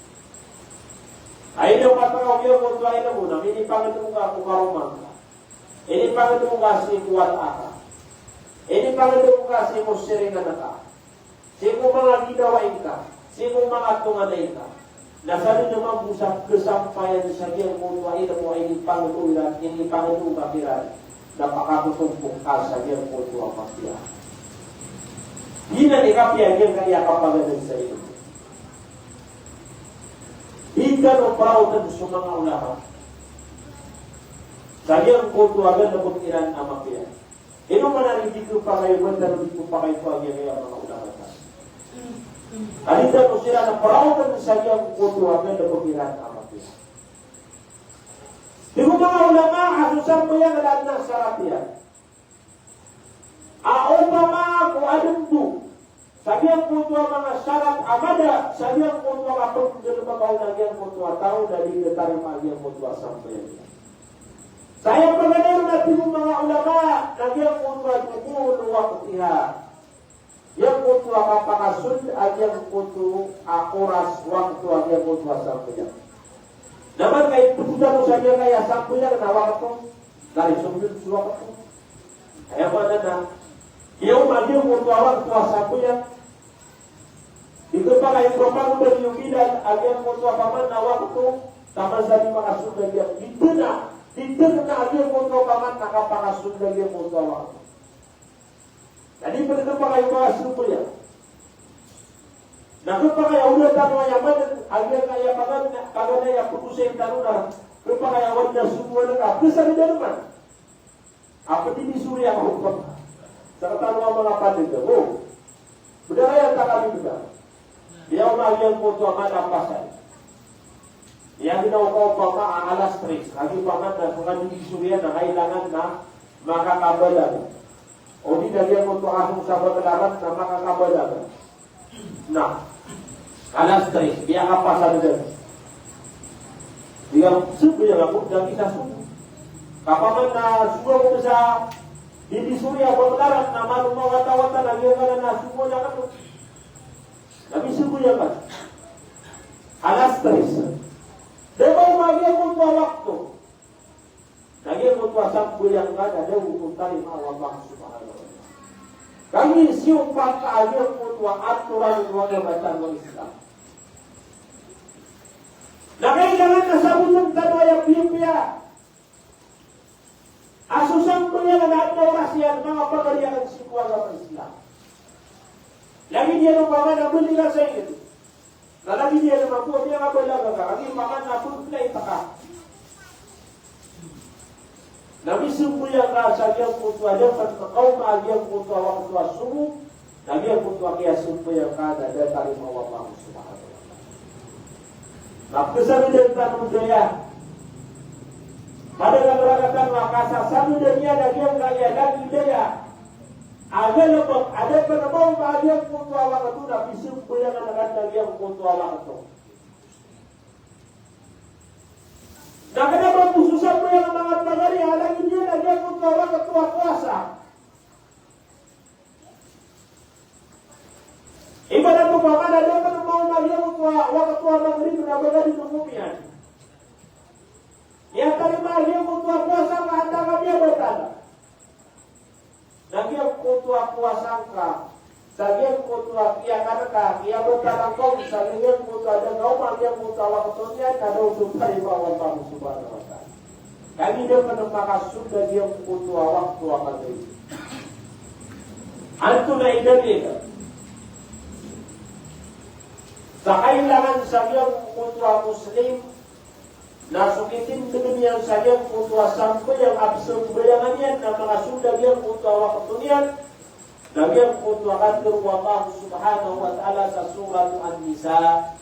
[SPEAKER 1] Ay na patakaw yung kutuwa ay na muna. Minipangit mo ka kung karumang ka. Inipangit mo ka si kuwat aka. Inipangit mo ka si musiringan na ka. Sino mga ginawain ka, sino mga tunganay ka, nasa rin naman busang kesampayan sa iyang kutuwain mo ay ipangululan, ipangulong kapiran, na pakatutumpong ka sa iyang kutuwa kapya. Hindi na ikapya iyang kaya kapagadan sa iyo. Hindi ka no proud sa mga ulama. Sa iyang kutuwagan na kutiran ang mapya. Ino man ang hindi ko pa kayo, mandaro dito pa kayo pa iyang mga ulama. Alita ko sila na parautan sa iyang kutuwagan na pagkiran ang mapya. Di ko mga ulama, asusan mo yan lahat ng sarap yan. Upama ko adumbu, sa iyang kutuwa mga sarap amada, sa iyang kutuwa kapag nilumakaw na iyang kutuwa tao, dali natarim ang iyang kutuwa sampayan yan. Sa iyang pagkanayon natin mga ulama, na iyang kutuwa tukul waktiha. Yang kutu kapakasun at yang kutu oras waktu at yang kutu sampuyan. Naman kay putuda mo sa niya kaya sampuyan na waktu dari sumber suwa waktu. Kaya mana na iyo magi kutu waktu sampuyan. Ito pa kayo propang beryubidan at yang kutu paman na waktu taman sa di makasun dari yang dito na at yang kutu paman nakapakasun dari yang kutu waktu. Jadi pada pa kayo mga supo yan. Naku pa kayo ulit ang mga yaman, agyan kaya pagana ya putusay tanuna, kung pa kayo wala na supo na ka, kasi na naman. Apa di Surya ko pa. Sa katanungan mga patid ko, benar yan takali benar. Dia umagyan po ito ang manampasan. Yang ginawa ko pa alas 3, lagi pa man na kung di Surya na kailangan na makakabalan. O di dari ang untuk asong sa pagkalaran na makakabalagan. Nah, alas 3, biya ka pa sa doon. Dia subo yang ako, dan kita subo. Kapaman na subo ko sa hindi Surya pagkalaran na malumawata-wata na yung na subo na kato. Nabi subo yan ka. Alas 3. Diba umagyan mo ito wakto? Nagyan mo ito asang buyang ka na daw upuntahin Allah subhanahu wa ta'ala. Kami siyong pagkaagyan mo ito ang aturan ng mga batang ng Islam. Na kailangan na sa unang tanayang Biblia. Asusan mo yan ang lahat na oras yan, mga pagalian si kuwaga ng Islam. Lagi dia ng mga nabuli ka sa iyo. Na lagi dia ng mga kuwa, dia kabalaga ka. Lagi mga nabuli ka. Nabisumbuyan ka sa iyang kutwa dapat kau maagyang kutwa wa kutwa sumu nagyang kutwa kaya sumbuyan ka na datari mawapang subhanahu wa ta'ala. Napkesabi dan tanong daya pada kameragatan makasasabi dan niya nagyang kaya lagi daya ada penebang maagyang kutwa wa kutwa nabisumbuyan ka na nagyang kutwa wa kutwa. Na kenapa khususan mo yang mga pagari halangin niya na diyan kung tawa ketua kuasa. Ibarat mo pa na diyan kung mau magyan kung ketua maghrib na baga di tumumian. Ya tari magyan kung ketua kuasa kahanda kami bertanda. Nagyang ketua kuasa ka Sagian kutua kia karaka kia bertanda kau sagian kutua dan kau magian kutua waktunya kado supaya bawa kamu subhanahu wa ta'ala. Kami dia menemukan sudah dia kutua waktu akan itu. Antu na idamika. sa kailangan sa iyang kutwa Muslim, na sukitin demikian saja kutwa sampai yang absurd bayangannya na mga sudah yang kutwa wakatunya na yang kutwa kantor wa Allah subhanahu wa ta'ala sa surat An-Nisa.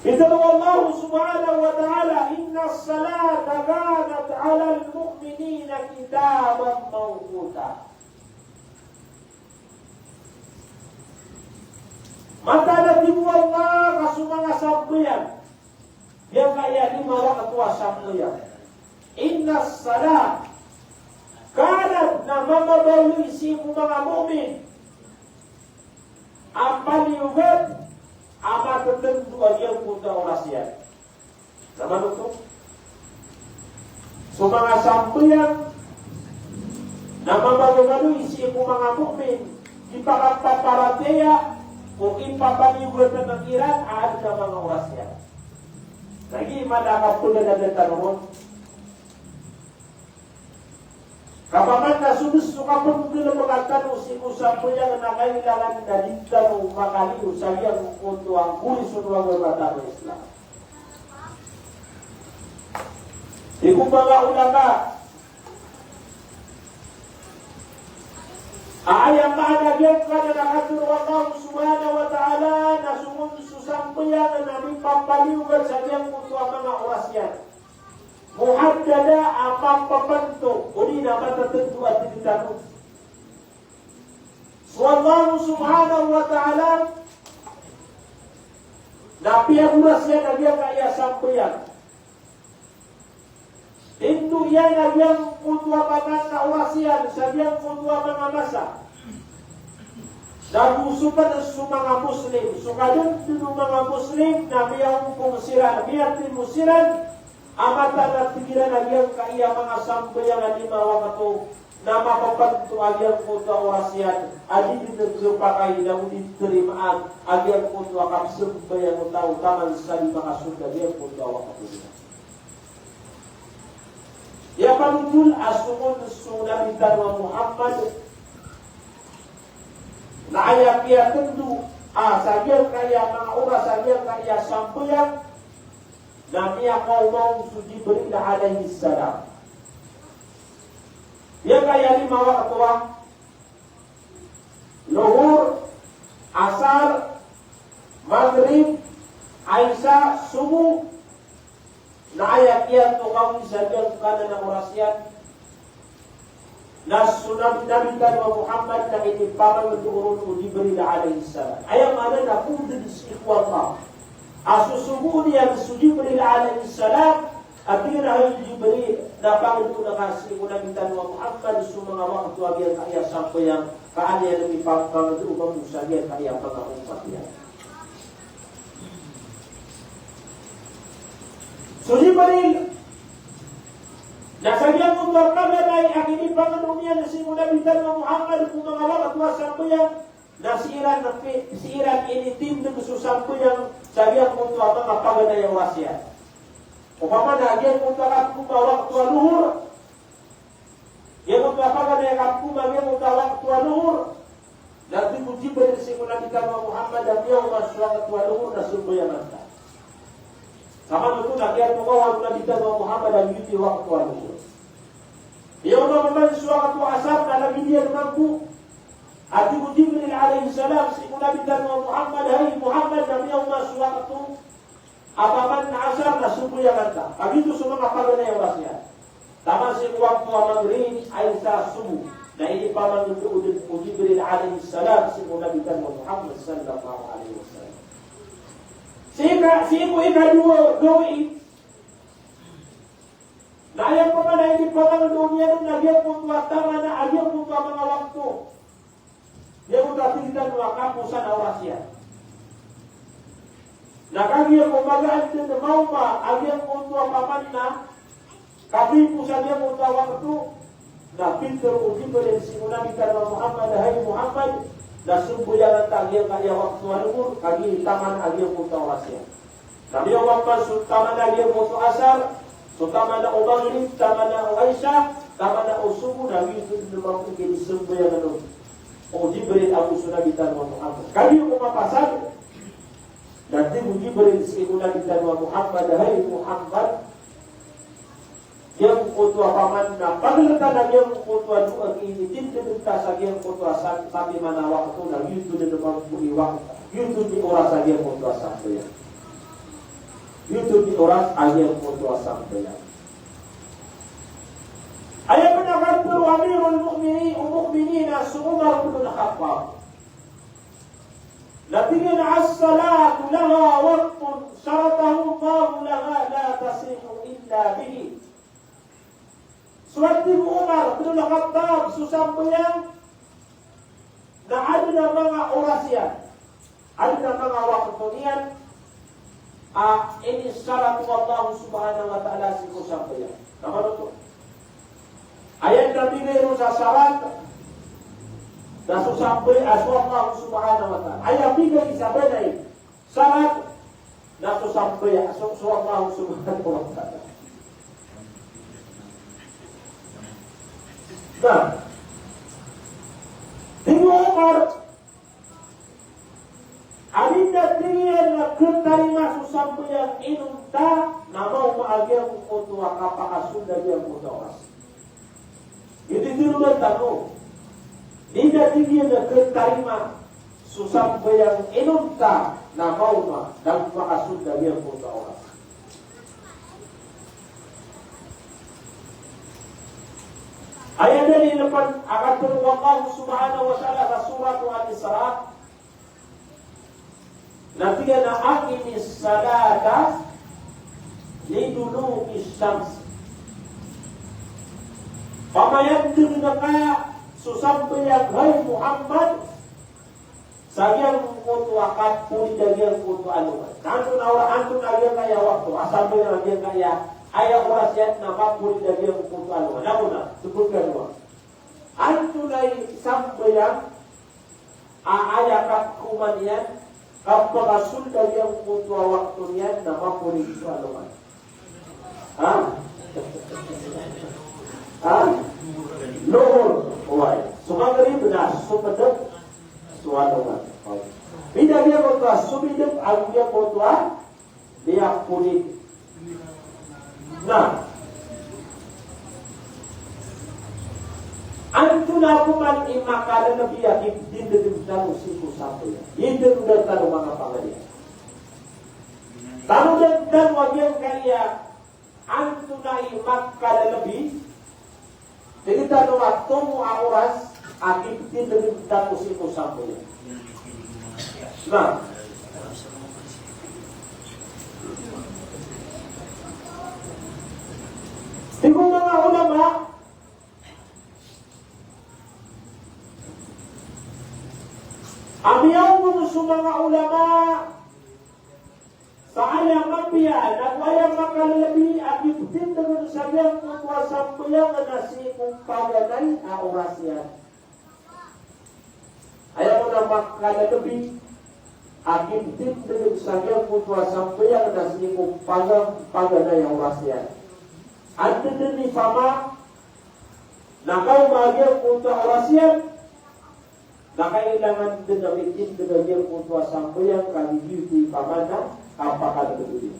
[SPEAKER 1] Itu Allah subhanahu wa ta'ala, inna salata kanat ala al-mu'minina kitaban mawquta. Maka nabi Allah kasu mga sambayan yang kaya ni mawa ketua sambayan. Inna salat kanat na mamabawi si mga mu'min ampaliugat ama tertentu yang punta orasian. Sama itu so mga sambayan na mamabawi si mga mu'min ipakapaparateya kung ipapaniwag na ng Iran, aad na mga oras yan. Lagi, manakap ko na nagtanong. Kapaman na sumuso ka po kung na magtanong, sinusap ko yan na kailangan na dintanong makaliw sa iyang kundo ang kulisun ng mga ng Islam. Di kung mga ulama, ayang maanagyan ka na nakatur Allah subhanahu wa ta'ala na susambayan na namin pampaliwag sa niyang kuto ang mga oras yan. Muhaddada ang papanto, uli na matatentu at tinitanong. So Allah subhanahu wa ta'ala na piyaguras yan na niyang kaya sambayan. Itu yan na yang kutwa paman na orasyan sa yang kutwa mga masa. Nagusupan sa mga Muslim. So kadang dito mga Muslim na biyang kumusiran. Biyatin musiran, amatan at tigilan na yang kaya mga sambayang alimawa kato na mapapanto agyang kutwa orasyan. Adi dito pakay na uditirimaan agyang kutwa kapsumbayang tao taman sa mga sunda agyang kutwa wakatulian. Ya panujul asungun sunan wa Muhammad na ayat dia tentu saja kaya mga oras saja kaya sambayang na niya kaumong suji Jibril alaihi salam. Dia kaya 5 waktu Luhur, Asar, Maghrib, Aisyah, Subuh. Na ayat yan to kami sa diyang kanan ng orasyan na sunabinabitan wa Muhammad na inipaman ng turun o Jibril alaihi salam. Ayang mana na kudin si ikhwata. Asusubo niya si Jibril alaihi salam at tirahin Jibril na pangito na kasi unabitan wa Muhammad sa mga waktu agyan kaya sampayang kaanya ng ipaman ng umang musagyan kaya mga umat yan. So Jibril, nasagyan mo ito kami ay akini panganunia na simunabitan ng Muhammad kung mga wakatwa sampayang nasiran initim ng susampayang sabihan mo ito ang mga paganayang wasya. Upama na agyan mo ito kung mga wakatwa luhur, yan mo ito paganayang kapuma, yan mo ito wakatwa luhur, nabi mo Jibril simunabitan ng Muhammad ang iyong mas wakatwa luhur na sumbayang anta. Sama itu nakiat muka Nabi Muhammad dan yuti waktu itu. Ia memang suatu asap dalam dia mampu. Ati Jibril alaihi salam si Nabi Muhammad hai Muhammad dan ia suatu apaman asar na subuh yang anta. Begitu semua apa guna yang wasnya. Taman si waktu maghrib Aisyah subuh. Nah ini paman untuk Jibril alaihi salam si Nabi Muhammad sallallahu alaihi wasallam. Siapa ikadua doi. Naya pa na hindi pa lang dunia na nagyang puntua tama na agyang puntua mga waktu. Dia punta tilitan wa kapusan awasya. Nakagya kumagaan din na mauma agyang puntua paman na kapipu sa agyang puntua waktu na pinter ujibalin si Nabi Muhammad hai Muhammad na sumbuyan ang tagyang kaya waktu anumur kagi taman agyang punta wasya. Nabi Muhammad taman agyang punta asar, taman na Maghrib, taman na Aisyah, taman na Subuh, Nabi itu memang begini sumbuyan anumur. O Jibril ang sunagitan wa Muhammad. Kami umapasag. Nanti Jibril sinunagitan wa Muhammad, hai Muhammad. Yang kutwa paman na paglata na yang kutwa duag ini tinta sa yang kutwa sabi mana waktu na yuto na naman buiwak. Yuto di oras sa yang kutwa sampai. Yuto di oras yang kutwa sampai. Ayat pendapat Amirul Mukminin Umar bin Khattab. Lakin as-salatu laha waqtun syaratahu Allah laha la tasihu illa bihi. Suatu Umar bin Khattab susampayang na ada na mga orasyan, ada na mga waktu niyan, ini syaratu Allah subhanahu wa ta'ala si susampayang. Naman ito? Ayat Nabi Nero sa salat na susampay aso Allah subhanahu wa ta'ala. Ayat bigay isabay na salat na susampay aso Allah subhanahu wa ta'ala. Nah, Tinggu Umar adinda tinggian na ketarima susampay yang inunta na mau maagyang kutuwa kapakasunda yang kutawas. Itu tiruan tanong. Tidak tinggi na ketarima susampai yang inunta na mauma dan makasunda yang punta orang. Ayat dari depan akan turun Allah subhanahu wa ta'ala surat Al-Isra. Nanti na aqimis salata liduluki syams. Pamayan tinaka susampai yang hai Muhammad sagyang kutu akat puri dagyang kutu anuman. Antun awra antun agyang kaya waktu asampai yang agyang kaya ayah orasyan nama puri dagyang kutu anuman. Namuna sebutkan dua. Antun ay sampai yang ayah kat kumanian kapakasul dagyang kutu waktu niyan nama puri kutu anuman. Luhur, why? Sumagari benar, sumedep, suadoman. Bila dia berdoa, sumedep, aku dia berdoa, dia kulit. Nah, antuna kuman imakalan na biya dindedim dalu siku satu ya. Dindedim dalu mga pangalia. Tanong dan wagyang kaya antuna imakalan lebih. Jadi kita waktu muawaras akibat dari datu siku sampai. Nah, tinggal mga ulama amiyaw mo sa mga ulama Saaya mabiya, nagwayang makalabi, akitin dengan sayang kuasa puyang nasi kumpaganay na orasyan. Ayaw mo na makalabi, akitin dengan sayang kuasa puyang nasi kumpaganay na orasyan. At din ni Fama, nakaw magyang kuasa orasyan, nakailangan din na bitin dengan kuasa puyang kaligid ni Fama apakah begitu?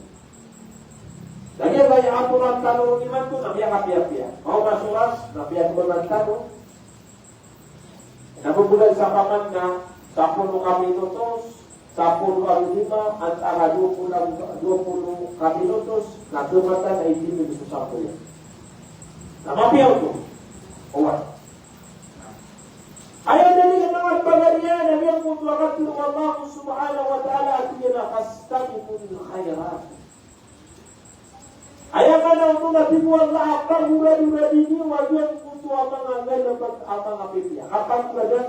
[SPEAKER 1] Lagi banyak aturan tanur iman tu nabi kapia-pia. Mau masuras nabi kebenaran tanur. Nabi bulan sapaman na 10 kapitulos, 10 alima antara 20 kapitulos na kematan ay hindi susah ya. Nama piau tu. Awak. Ayat dari kemenangan bagainya Nabi yang mutlaqat Allah subhanahu wa ta'ala artinya fastabiqul khairat. Ayat kana untuk Nabi Allah apa gura-gura ini wajib untuk menganggap dapat apa ngapipnya. Kapan berada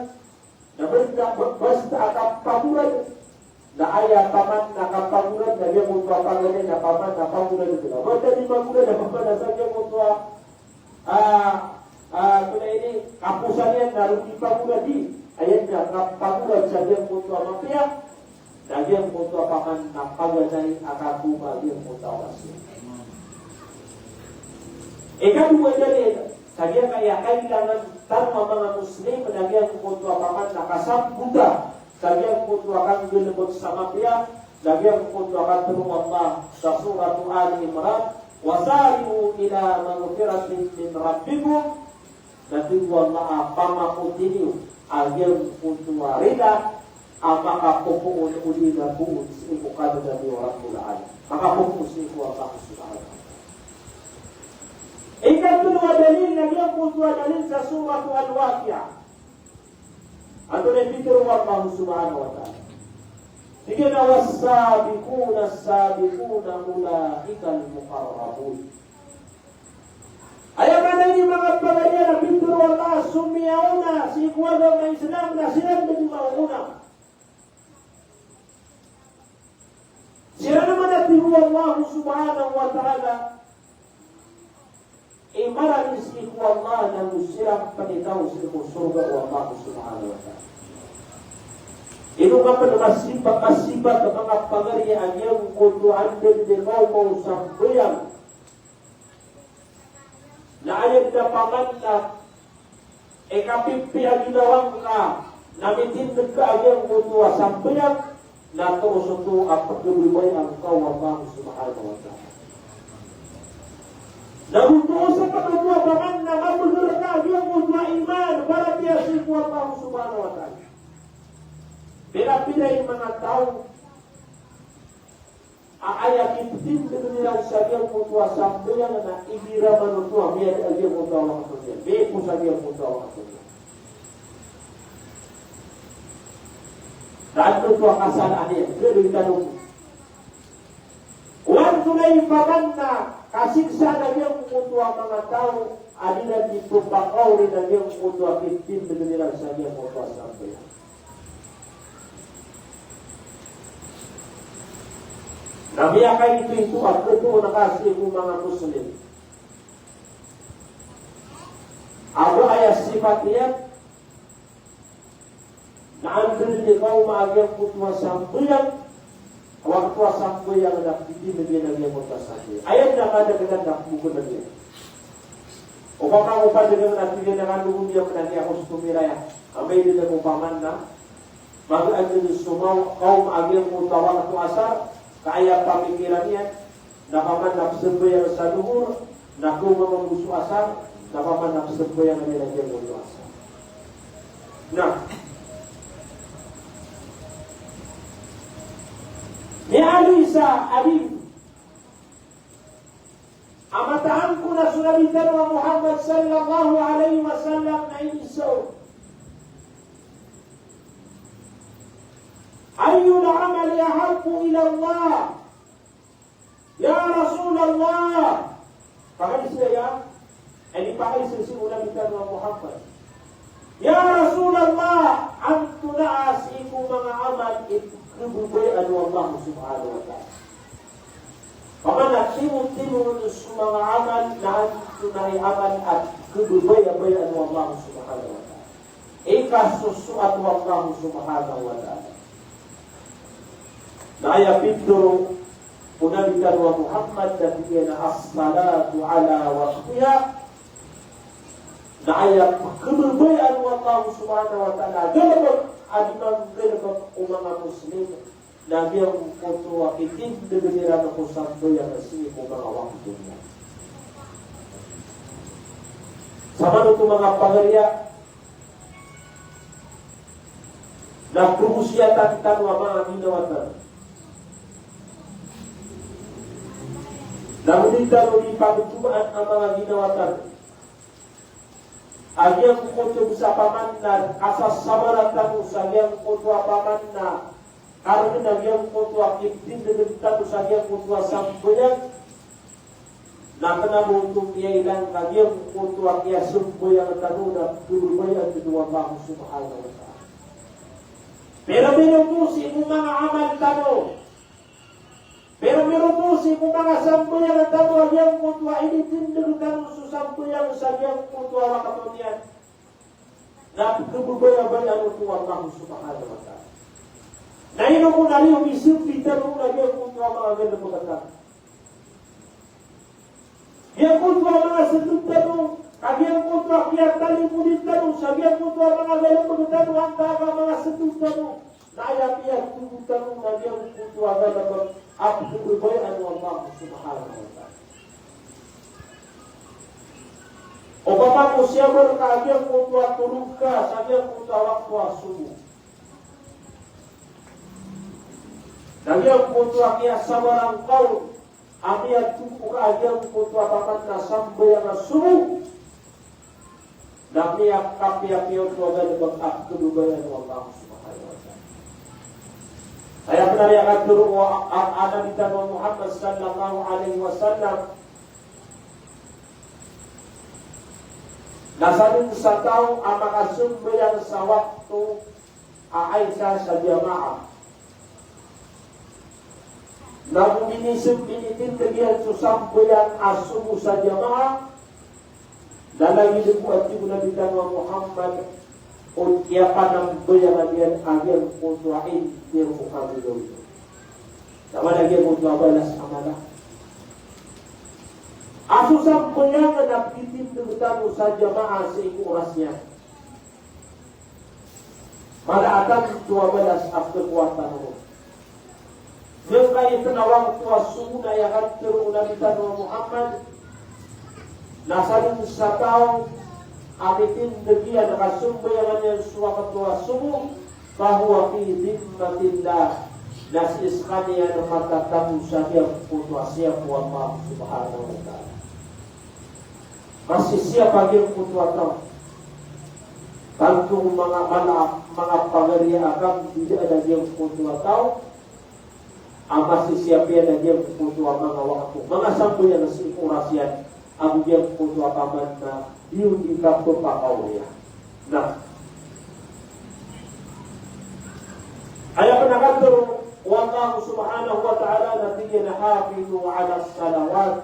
[SPEAKER 1] Nabi tidak berpasta apa gura. Na ayat paman na kapagura na dia untuk apa gani na paman na kapagura itu. Berada di magura na paman saja untuk kuna ini kapusannya naruti paguladi ayatnya pagulad sa diyang punto amapia na diyang punto apakan napaganay akakuma diyang punto awasya. Ikadua dari Sagia kaya kailangan tanwa mga Muslim nagyang kutua paman nakasab Buddha. Sagia kutua kan gelebot sama pia. Sagia kutua kan terung Allah sa surah Ali Imran. Wasari'u ila maghfiratin min rabbikum. Nanti Allah pamakutiniu agyang kutua rida. Maka pupuun uli na buun sa ikukado na ni Rabbul Alamin. Maka pupuun sa Allah subhanahu. Ikatulwa dalil na yung kutwa dalil sa surah Al-Waqi'ah. Ato na ipitiro Allah subhanahu wa ta'ala. Sige na was-sabiquna as-sabiquna ulaikal muqarrabun. Ayaw na yung mga pagaya na pitiro Allah sumiyauna si ikwagaw ng Islam na sila na di mauna. Sila naman natiru Allah subhanahu wa ta'ala maranis iku Allah na musirang panitaw sa surga o Allah subhanahu wa ta'ala. Ino nga pa masipat na mga pangarihan niyang kutuan din mo sa buyang na ayag na paman na kapimpi ang ginawang ka namitindog ka ang kutuwa sa buyang na tuusuto at pagdulibay ang kawabang subhanahu wa ta'ala. Nabutuo sa pagkabuabangan na mabulur ka yung kutuwa iman para tiyasik wa Allah subhanahu wa ta'ala. Pila-pila yung mga tao aayakin din nila sa yung kutuwa sa buyang na ibira manutuwa may ang yung kutuwa katulian. May po sa yung kutuwa katulian. Dahil kutuwa kasalaan yan. Pero yung tanong huwag tunay paman na kasiksa na yung kutuwa mga tao adinan dito bakaw rin na yung kutuwa kitin nila sa yung kutuwa sa buyang. Nabiyakay ito at ito nakasli kong mga Muslim. Ako ay sifat niya na andun di kau maagyang kutwa sambuyang waktu sambuyang na hindi na mo tasabi. Ayan na kada ganang bukod na niya. Upang ako pa din na natin na kanunong niya na niya ako sumiraya. Amay din ako paman na mag-andun sumaw kau maagyang kutwa waktu asar kaya pamikiran yan, napamanap semboyan sa luhur, nakumamang gusto asal, napamanap semboyan na nilagyan gusto asal. Nah, ni Alisa Adim, amataan ko na sulabitan wa Muhammad sallallahu alaihi wasallam na iniso. Ayyul amali ahabbu ila Allah ya Rasulullah. Pakali sila ya ini pakali sila sulabitan wa Muhammad ya Rasulullah antu naasiku mga amal ikububuyan wa Allah subhanahu wa ta'ala. Pamana timu-timu mga amal na antu nahi amal at kububuyan wa Allah subhanahu wa ta'ala. Ikasusuat wa Allah subhanahu wa ta'ala. Naya pinturo unabikan wa Muhammad dan dia na as-salatu ala waqtiha. Naya keberbayan wa Allah subhanahu wa ta'ala. Gelebot adimang gelebot umama muslim. Nabi yang kutuwa itin debira na kusampo yang resmi kung mga waktu niya. Sama nito mga pagarya na prumusiyatan tanwa mga ginawatan. Namun dito di pagtuan ang mga ginawatan. Agyang kuto sa pamannan asas samaratan sa agyang kuto paman na karon agyang kuto kitin dengan sa agyang kuto sampuyan na kanabutong iya ilang agyang kuto iya sumpuyan tanuna tulubayan kedua Allah subhanahu wa ta'ala. Pero binutusi mo mga amal tanong. Pero merutusi kung mga sampuyan at tato agyang kutwa, initindarutan sa sampuyan sa agyang kutwa wakatunian. Na kububaya-baya ito Allah subhanahu wa ta'ala. Na ino ko na rin umisip, pitarong na agyang kutwa mga ganda magkata. Yang kutwa mga satutano, Kagian kontra kiat tali pudit tanu, sagian kontra mga galang magtanu, ang taga mga setut tanu. Naya piyat tubuh tanu, nagyang kontra galang abdu berbayan Allah subhanahu wa ta'ala. O bapak usia berkagian kontra turunka, sagian kontra waktu subuh. Kagian kontra kiat sabarang kau, amiat tubuh kagian kontra papat na sambayang subuh. Dami kapiak-piak keluarga dengan kedugaan Allah subhanahu wa ta'ala. Saya pernah lihat dulu Nabi Muhammad sallallahu alaihi wasallam. Nasanin sa tao ang mga sumbayang sa waktu Aisyah sa jamaah. Namun minitin kegiatan susambayang asumu sa jamaah. Dalam hidup wajib Nabi Muhammad Utiapan ng bayangan yan agar putuain Diro kami dulu Sama lagi putuabalas amalah Asusang bayangan na pitip Nagtamo sa jamaah sa ikurasnya Pada akan tuabalas after kuarta mo Nang kayo tenawang tuas sumuna Yang tiro Nabi Muhammad Nasarin sa tao amitin degian nakasumbayangan yang suwakat tuwa subuh bahwa fi dhimmatillah nasis kaniya na matatamu sa diyang putua siya po Allah subhanahu wa ta'ala. Masih siya paging putua tao. Tantong mga pagariya akan tidak ada diyang putua tao. Ang masih siya piya na diyang putua mga waktu. Mga sambuyan na sikurasyan ang diyang putua paman na yun ikapto pakawaya. Nah, ayat penakatur wallahu subhanahu wa ta'ala nabiyana hafizu ala salawat.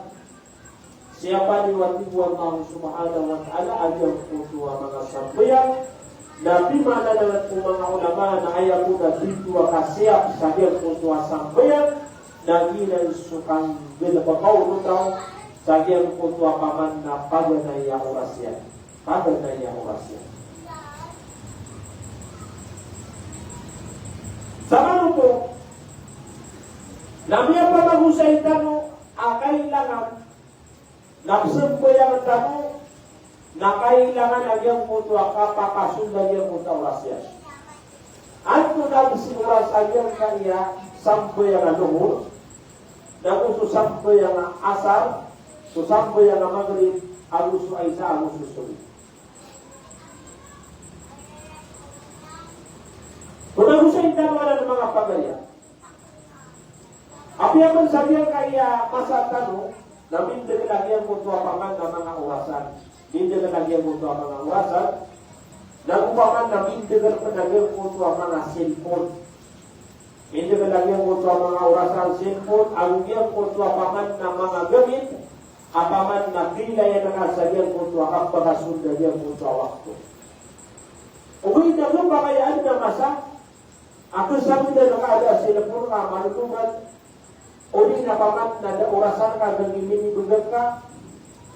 [SPEAKER 1] Siapa diwati wallahu subhanahu wa ta'ala ayat putua mga sambayan na bimana dengan mga ulama na ayat na bidua kasiap sabiang putua sambayan na ginang sukang binapakaw nutaw Sagian putua paman na paganaya orasyan. Paganaya orasyan. Sama po, namanya pamahusay tano, kailangan nagsembayang tano, na kailangan agyang putua kapakasundan yung putua orasyan. Anto nagsimuras agyang kaya sambayang luhur, naguso sambayang asar, Susambo yang maghrib alusu aisa alusu subuh. Pag-usahin tayo ng mga pagaya. Api ang sabihan kaya masa tano na mindig lagi ang mutuwa paman ng mga orasan. Mindig lagi ang mutuwa mga orasan. Nagupaman na mindig lagi ang mutuwa mga cellphone. Mindig lagi ang mutuwa mga orasan cellphone. Ang iyang mutuwa paman ng mga gamit. Apaman na pila yan nakasabihan kung ito akang pagkasundan yan kung ito waktu. Uwi na mo pakayaan na masa, ako sabi na nakaada sila puro ka, malutungan, uli na paman na orasan ka, nagimini bugat ka,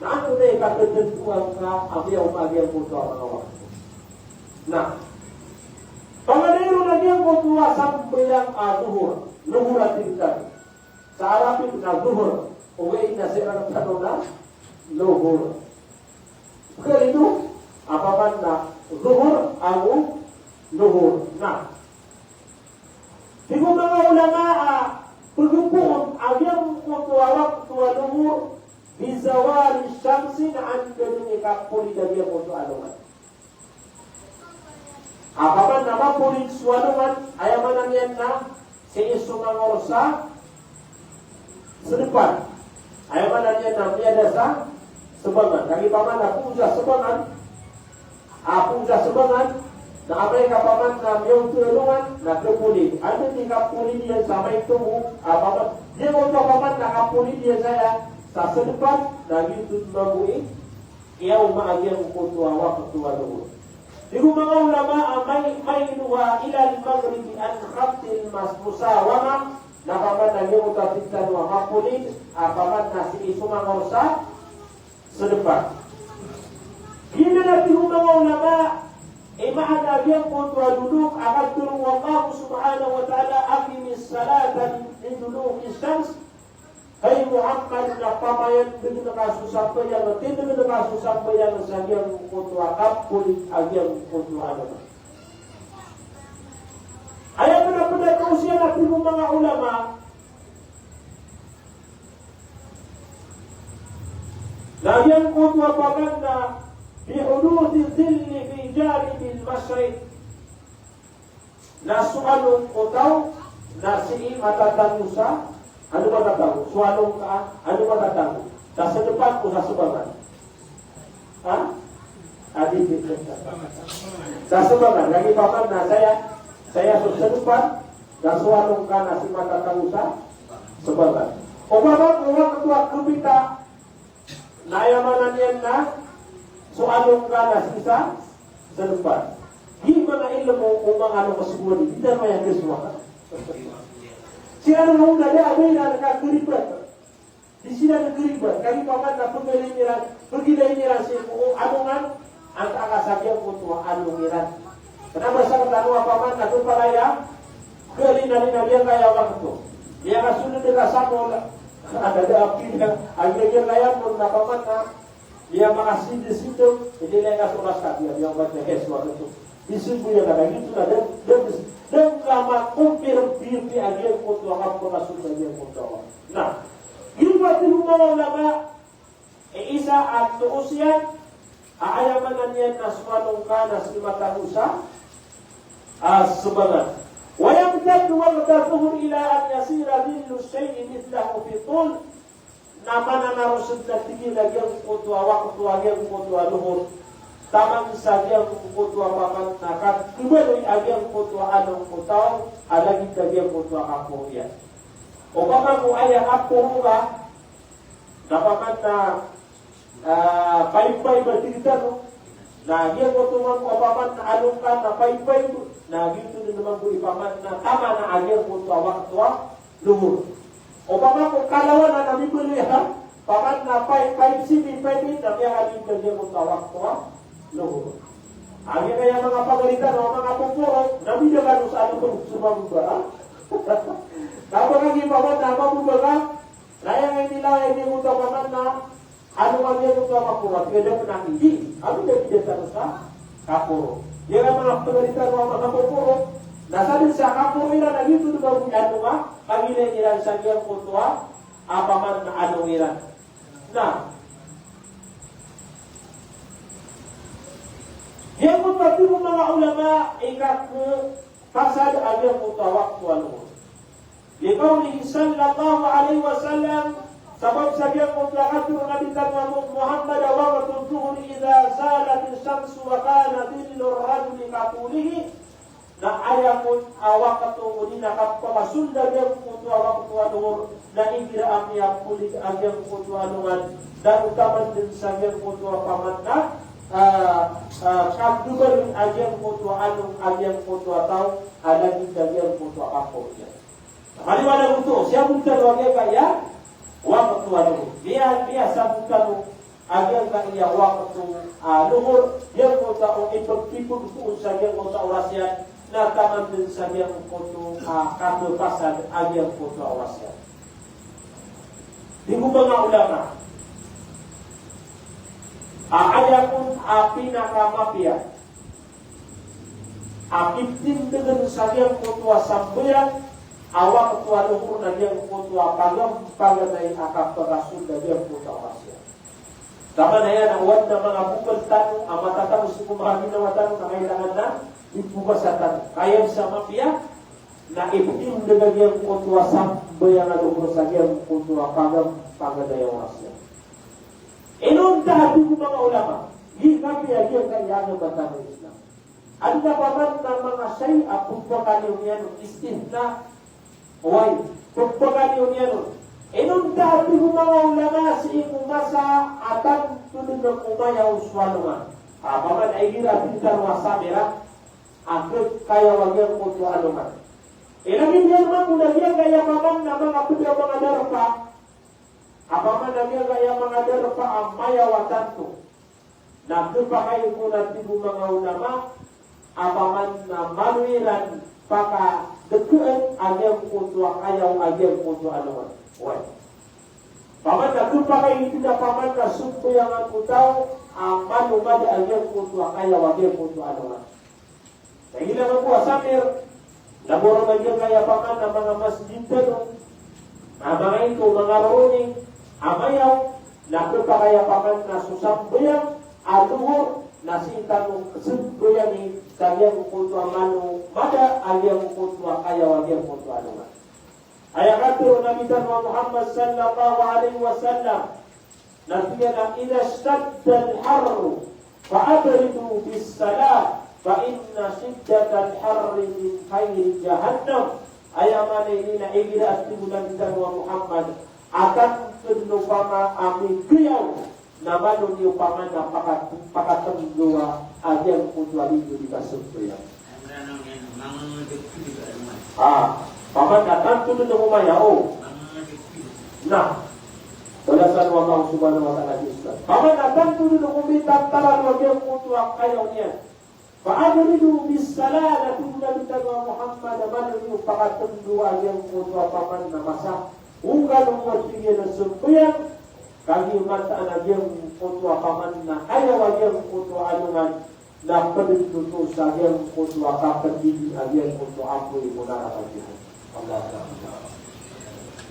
[SPEAKER 1] na ano na ikakatentuan ka, abiyaw magiyan kung ito ang waktu. Nah, panganero na yan kung ito sambayang duhur, luhur at tingkan. Sa Arapin na duhur, uwi na sila ng tanong na luhur. Kaya ito, apaman na luhur, ang luhur na. Siguro mga ulama, pagpupuon, agyang kutuawak tuwa luhur, bizawari syamsin, ang ganun ikapuli na biya kutu alungan. Apaman na mapulit suwalungan, ayaman na yan na, sa isumang orsa, sa depan. Ayaman na yan na niya sa sebangan. Kami paman na puja sebangan. Puja sebangan. Na amay kapaman na miyong tulungan na kapuli. Ano di kapuli niya sa may tumu. Paman. Di mo ito paman na kapuli niya saya sa sedepan. Na gintut mabuin. Iyaw maagyang kutuawa kutuwa doon. Di ko mga ulama may inuha ilal maghribi an khatil mas musawama. Napaman na yung utapitan wa mapulit, apaman na si isumang orsa sa depan. Gina natin mga ulama, maana yang kontra duduk akan turun Allah subhanahu wa ta'ala aqimis salatan min duluki syams. Hai Muhammad na pamayan dengan kasus sampai yang tidak dengan kasus sampai yang sagian kontra kapul agian kontra agama. Ayat benar-benar kausia natin mga ulama. Na yang kontra paganda di hudud dhilli fi janib al-masyriq. Na sualong utaw na si matatanusa. Ano matatang? Sualong ka, ano matatang? Sa depan o sa subangan? Ha? Adibit ka. Sa subangan. Lagi paman na saya sa depan, na sualong ka na si matatang sa subangan. O babang uwang ketua kubita, nayamanan yan na sualong ka na sa depan. Di mga ilmu umang ano kasubuli, di na may agreswa. Sila nung ada na nakakeribat. Di sini ada keribat. Kami paman na pergi dari niran si anungan antara saja untuk anungiran. Kenapa saya kata paman na tu palaya kelina-lina dia kaya waktu. Dia rasul dekat sama ada api yang akhirnya kaya pun paman na dia makasih di situ. Jadi dia surat kata dia buat waktu itu. Di situ dia kata gitu dan lama kumpir birti agen untuk hampa rasul agen untuk. Nah, gimana rumah ulama Isa atau usian ayaman niyan nasmanong kana si matahusa sebangan. Wa yamtaddu waqtuhu ila an yasira dhillu shay'in mithlahu fi tul. Namana narusud na tigil agen untuk waktu agen untuk luhur. Taman saja kutua paman nakat kembali agen kutua anong kutau ada kita dia kutua kapo ya. O paman mo ayah kapo ba napaman na pay-pay bercerita no. Na dia kutua mo paman na anong ka na pay-pay na gitu din naman po ipaman na tama na agen kutua waktua luhur. O paman mo kalawan na namibuli ha paman na pay-pay sini pay-pay na kaya alin ka dia kutua waktua luhur. Akhirnya kaya mga pagalitan o mga pupuro, nabidagan sa ano kung sumabubara. Kapag ang ipaman na mabubara, kaya ngayon nila ay hindi mo tapaman na ano ang yan mo kapuro. Kaya dapat na hindi. Ano na bidagan sa kapuro? Yan ang mga pagalitan o mga pupuro, nasa din sa kapuro nila na dito na ano nga, pagilay nila sa niyang kutuwa, apaman na ano nila. Na, yang berarti mga ulama ikaku fasad agar mutawak tuanu. Liqaulihi sallallahu alaihi wasallam sebab saja mutlaqatu Nabi Muhammad wa tuzuhur idza salat asy-syamsu wa kana dhillu ar-rajuli kaqulihi na ayamun awaqatu udina kapasul dalam mutawak tuanu dan ikira amya kulit agar tuanuan dan utaman din saja mutawak pamanna kakdubar agen foto anung agen foto atau ada kita agen foto apa ya. Kali mana untuk siapa bukan lagi kaya waktu anung dia sabukan agen kaya waktu luhur yang foto ikut saja foto orasian na taman din saja foto kamu pasal agen foto orasian. Di mga ulama ada pun api nakamapia. Akiptin dengan sagyang kutua sambayan awak kutua luhur na diyang kutua pagam paganay akap pagasun na diyang kutua wasya. Tama na yan ang wad na mga bukal tanong ang matatang gusto kumahagi na matanong na kailangan na ipubasatan. Kaya sa mafia na iptin dengan diyang kutua sambayan na luhur sagyang kutua pagam paganay wasya. Inon dahil mga ulama, di kami aja kaya batang Islam. Anda paman na mga say pagpakaliw niya istihna, way, pagpakaliw niya inon dahil mga ulama si umasa atan tulad ng umayaw swalungan. Paman ay hirapin karwa sabira, akit kaya wagyang kutu aluman. Ilagin niya naman muna niya kaya paman na mga pudra mga darpa, apaman na niya kaya mga darpa ang mayawatan to. na kepakai ko na tibu mga ulama apaman na manuiran paka dekuan agam kuntua ayaw agam kuntua anuman. Why? Paman na kepakai itu na paman na sumpo yang aku tahu manu mada agam kuntua ayaw agam kuntua anuman. Kaya naman po asamir naboro agam kaya paman na mga masjid tanong mga ito mga roning amayaw na kepakaya paman na susambayang aluhur na sintanong sembayang kaya kukuntua manu mada aliyang kukuntua ayaw aliyang kukuntua anuman. Ayat kata Nabi Muhammad sallallahu alaihi wasallam nantinya na idza stadda al-harru fa'abridu bis-salah fa inna shiddatal harri min khayri jahannam. Ayat ini na igira at tibulan kita Muhammad akan penupama amin kiyau na manu ni upama na pakatendua ajar kutuali itu dikasih ya. Paman datang tu dengan umaya oh. Nah, berdasarkan Allah Subhanahu Wa Taala Islam. Paman datang tu dengan umitan taran ajar kutuak kayaunya. Fa'adridu bis-salah na tunda bitawa Muhammad manu ni pakatendua ajar kutuak paman na masa. Bukan umur tinggi dan sempiang kami mata anak yang untuk paman na ayaw yang untuk alungan na penentu saja untuk akapan diri yang untuk aku yang menara kajian Allah.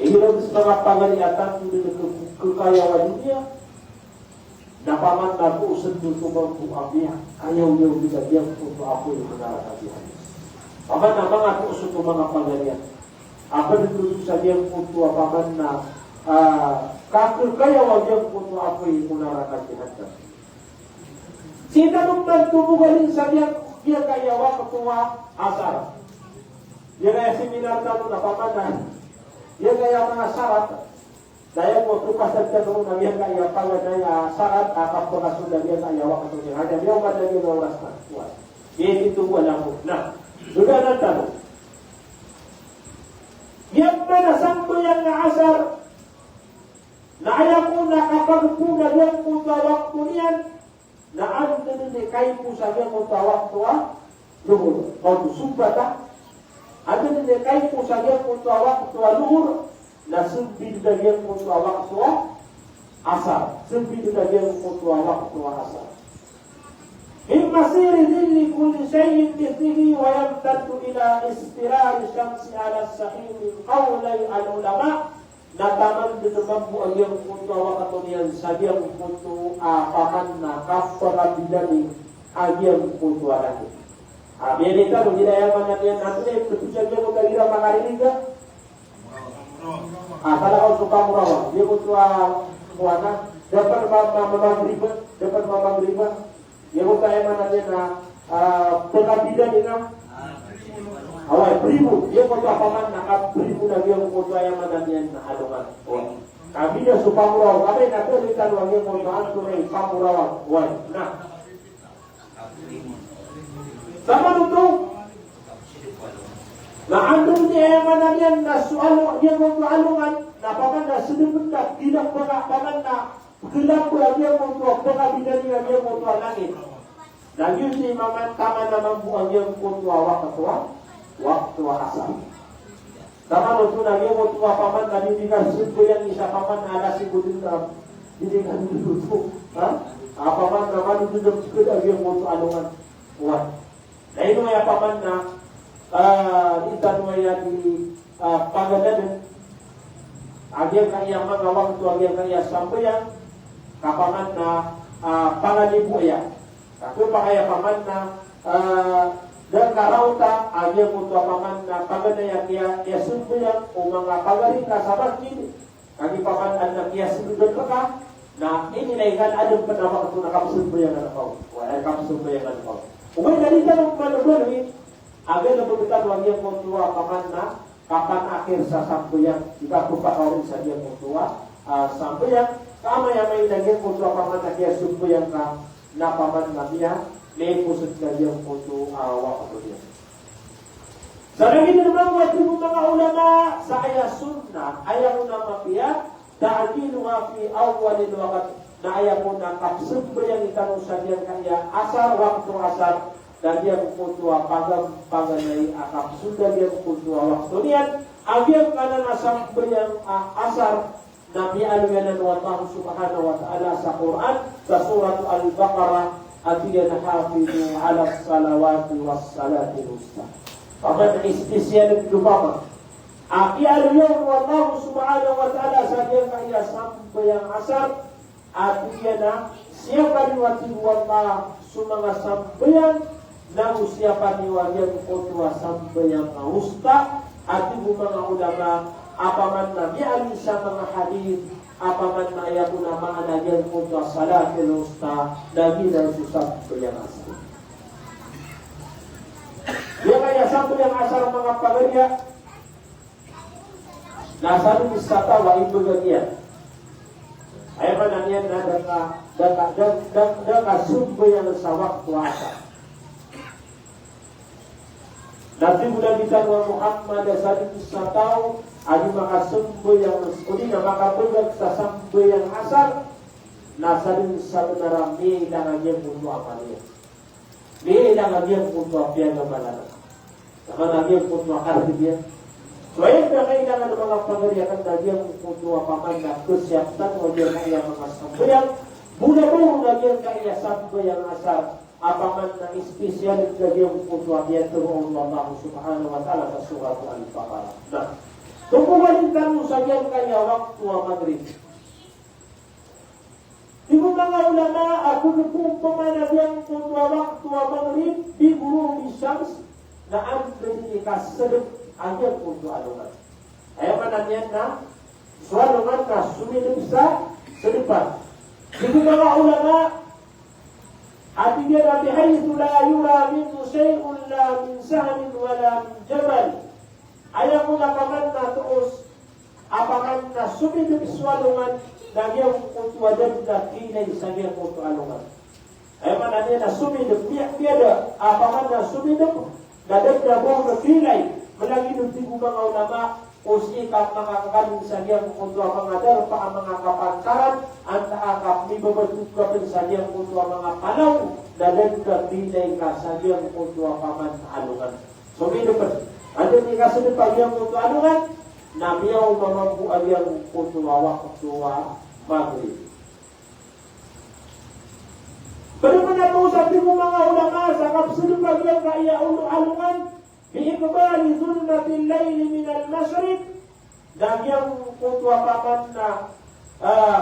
[SPEAKER 1] Ini lebih sebagai pengaliatan sudah kekayaan dunia. Na paman na ku sentuh mampu ambil ayaw yang bisa dia untuk aku yang menara kajian. Paman na mga ku sentuh mga pengalian. Apa itu saja untuk paman na kakul kaya wajib untuk apa yang menarakan jihad. Sita nungtan tubuh galing saja dia kaya waktu asar. Dia kaya seminar tahu na paman na dia kaya mga syarat. Daya waktu pasal tahu na dia kaya pala daya syarat apa pernah sudah dia kaya waktu jihad. Dia umat dia orang kuat. Dia itu walau. Nah, sudah nanti. Yang mana sampai yang asar na ayaw ko nakapagpuna yung mutawak po niyan na ang kayo po sa yung mutawak po luhur. Kung sumpah ta ang kayo po sa yung mutawak po luhur na sumbil na yung mutawak po asar. Sumbil na yung mutawak po asar. من مسير ظل كل شيء مثله ويمتد إلى استراء الشمس على الصحيح من قولي العلماء nataman dito mampu ang punto wakatunian sabiang punto paman na kapara bidani agiang punto alaki. Amerika no gidayaman natin natin ketujuan dia mo kagira mangarinig ka. Kalau suka murawa, dia punto kuana dapat mamang riba. Dia mo kayaman natin na pagkabidan ina awal beribu, dia kota paman nak beribu na dia kota yang mana dia na alungan. Kami dah supamurau, kami nak berikan lagi kota anturai pamurau. Wah, nah. Sama itu. Nah andung dia yang mana dia na soal dia kota alungan. Nah paman na sedemenda tidak pernah paman na gelap dia kota pernah bidan dia kota langit. Dan yun si maman tama na mambuang dia kota waktu asar. Sama waktu lagi waktu paman tadi dikasih yang isa paman ada si budinam, ini kan dulu, paman nama itu sudah sekedar dia waktu alungan, wah. Nah ini ya paman na di tanah ya di panggalan, agen kaya mga waktu agen kaya sampai yang kapaman na pangalibu ya, tapi pakaya paman na dan karauta aja untuk paman na pagana yang dia sumbayang o mga pagaring kasabat ini kami paman anak dia sumbayang ka na ini naikan ada penama itu nakapsumbayang na kau wala kapsumbayang na kau umay dari tanong manubon ni aga na pagkatan wag yang mutua paman na kapan akhir sa sambayang jika kupakawin sa dia mutua sambayang kama yang may naging mutua paman na dia sumbayang ka na paman na dia lepo sa yang foto waktu dia. Sarang ini naman waktu mga ulama sa ayat sunnah ayat ulama pia ta'jiluha fi awwalil waqt na aya pun nakap sembayang ikan usahayan kaya asar waktu asar dan dia kutua paganay akap sudah dia kutua waktu niyan agyang kanan asam bayang asar Nabi aluyanan wa ta'ala subhanahu wa ta'ala sa Quran sa surat Al-Baqarah atiyan hafidu ala salawati was salati usta paman istisyan lupama aki aluyan wa ta'ala subhanahu wa ta'ala sa kaya sambayang asar atiyan siapa diwati wa ta'ala sumanga sambayang na usiapan niwagyan kutua sambayang usta ati mga ulama apaman na bi'ali sa mga hadith apaman na ayakuna mga nagyan kutua salatil usta dagi ng susab yang asal dia kaya sampai yang asal mga pagarya nasa wisata wa ibu gagian ay manangyan na daka sumbo yang sa waktu asal Nabi mudah-mudahan wa Muhammad asal wisatau adi maka sumbo yang udi na maka budak sa sumbo yang asal nasarin sa benaram di dangannya mutu apalnya di dangannya mutu apia gamalana sama dia mutu akar dia soalnya dengan dengan mga pangariakan dia mutu apaman na kesiaptan wajar kaya mga sumbo yang budak-budak wajar kaya sumbo yang asal apaman na spesial dia mutu apia turun Allah subhanahu wa ta'ala sa surat Al-Baqarah. Nah, kung kamu saja kaya waktu maghrib. Ibu mga ulama, ako nung pamanag yang kutwa waktu maghrib, di guru bisyams, na ang sedek agar kutwa alungan. Ayaw mananyan na, sualungan na sumilip sa sedepan. Ibu mga ulama, at hindi na bihaytu la yura mintu shay'un la min sahmin wala min jabal. Ayaw mo na paman na tuos, apaman na sumilip sualungan, nagyang kutwa dan kinay sa nagyang kutwa alungan. Ayaw mananyan na sumilip, biyada, apaman na sumilip, nadagdabong na kinay, malagi nung tigo mga ulama, o sikap mga kakanin sa niyang kutwa mga darpa ang mga kapantaran, ang taakap ni babatugapin sa niyang kutwa mga panaw, nadagdag kinay ka sa niyang kutwa paman alungan. Sumilip pa. Ada ni kasunod pag yung kutwa alungan, na miyaw mamampu ang yung kutwa waktu maghrib. Pero manatusap din mo mga ulama sa kapsunod pag yung kaya alungan, biikbali zulmatil layli minal masyrik, dan yung kutwa paman na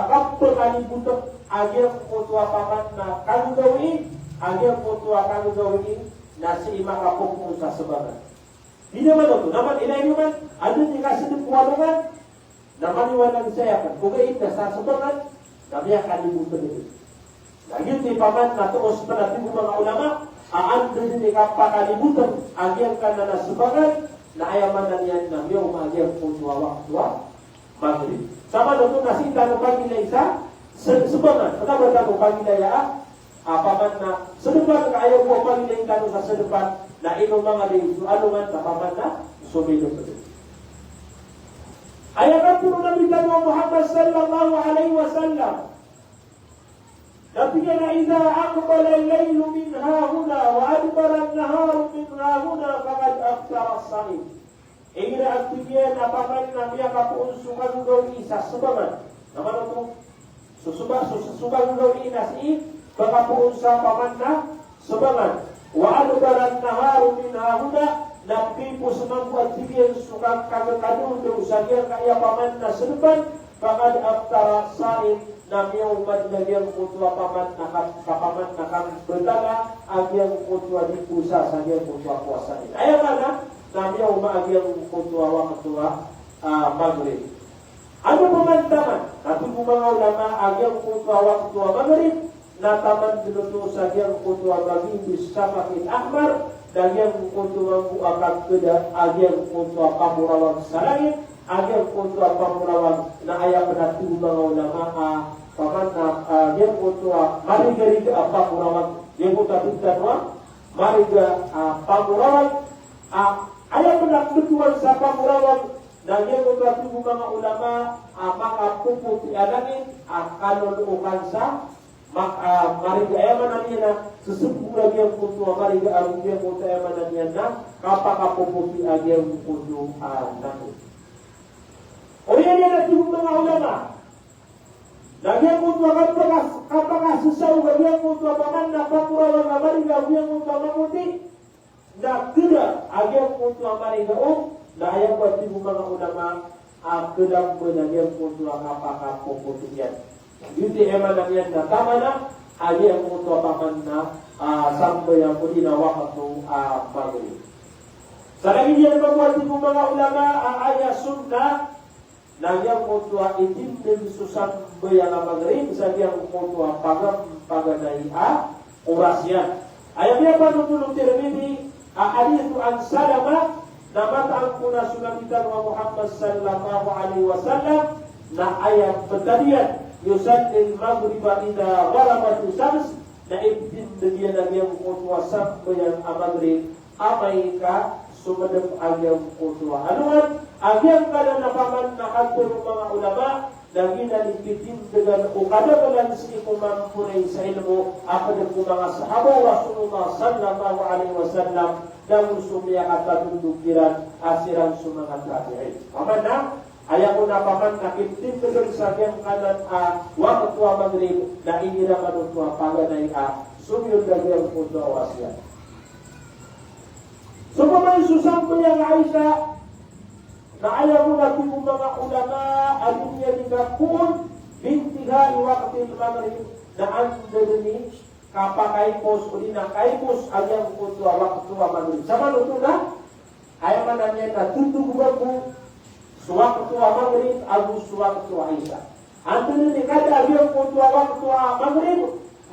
[SPEAKER 1] kapag alibutok, ang yung kutwa paman na kagawin, ang yung kutwa kagawin na si imakapok mo sa sabagan. Di naman ito. Naman ilay naman, ano niya kasi ng kuwalungan, naman iwanan saya kan. Kung kayo na sasabangan, namiya kalimutan nito. Lagi ni paman na tuos pa natin mga ulama, aando din kapakalimutan, agyan ka na nasabangan, na ayaman na niyan na miyaw magyang kutwa waktuwa, maghrib. Sama nito nasita ng pagilay sa sabangan. Pagkabat ako pagilay paman na sa depan kaya mo pagilay ka sa depan, na inom mga dito, alungan na paman na sumilong sa dito. Ayakan po Nabi Muhammad sallallahu alaihi wasallam, nabiya na idha aqbala al-laylu min hahuna wa adbara an-naharu min hahuna faqad aftara as-sa'im. Igira aktibiyan na paman na miya kapuun sumagugaw isa subaman. Naman ito, susubagugaw inasi, bakapuun sa paman na subaman. Wa adbaran naharu min hahuna, napipo sumangku aktibiyan sukang kagakadun do usagyan kaya paman na sedepan, pagad aftara sa'im na miyong madlagyang kutwa paman na kapaman na kang berdaga agyang kutwa di pusa sa agyang kutwa puasa ini. Ayaw mana na miyong maagyang kutwa waktuwa maghrib. Ano pamantaman? Nabi mga ulama agyang kutwa waktuwa maghrib, na taman dinuto sa yang kutwa bagi bisa pakai ahmar dan yang kutwa akan keda agen kutwa pamurawang salain agen kutwa pamurawang na ayah penatu mga ulama paman na yang kutwa marigari pamurawang yang kutwa tutadwa mariga pamurawang ayah penatu sa pamurawang dan dia berkata mga ulama maka puputi alangin akan ukansa maka mariga ayaman niya na susubura dia putu mariga aru dia putu ayaman niya na kapaka puputi agyan putu alangin. O yan na mga ulama. Nagyan putu kapaka susaw nagyan putu apaman na pakurawan na mariga agyan putu amamuti na tidak agyan putu amariga na ayaw pati mga ulama kedang benagyan putu kapaka puputi yan. Yuti eman yan na tama na agi ang muto paman na sampai yang pudi na waktu maghrib. Sa lagi niya naman mo mga ulama ang ayah sunnah na yang muto itim din susampai yang maghrib sa yang muto paganay orasyan. Ayah niya pa nutulong Tirmidhi hadithu an Salama na matang kuna sunabitan wa Muhammad sallallahu alaihi wasallam na ayat bertadian yusalli al-maghrib idza gharabat asy-syams na ibtin dia yang qudwa sampai maghrib amaika sumadam agyang qudwa anuan agyang kada napaman nakatur mga ulama lagi na ipitin dengan ukada kalan si kumampunay sa ilmu apa ng mga sahaba Rasulullah sallallahu alaihi wasallam dan sumia kata tundukiran asiran sumangat tabi'in amana ayaw ko na paman nakitin ko sa akin kanan waktu maghrib na inira manutua paganay sumiyod na yung puto awasya. So paman susampo yung Aisha na ayaw ko na yung mga ulama alin niya dinakun bintiga iwaktil maghrib na ando ni kapakaipos o dinakaipos ayaw puto waktu maghrib. Sama nuto na ayaw man niya na tutugubag ko waktu maghrib atau waktu Aisyah. Antara ni kada agian waktu maghrib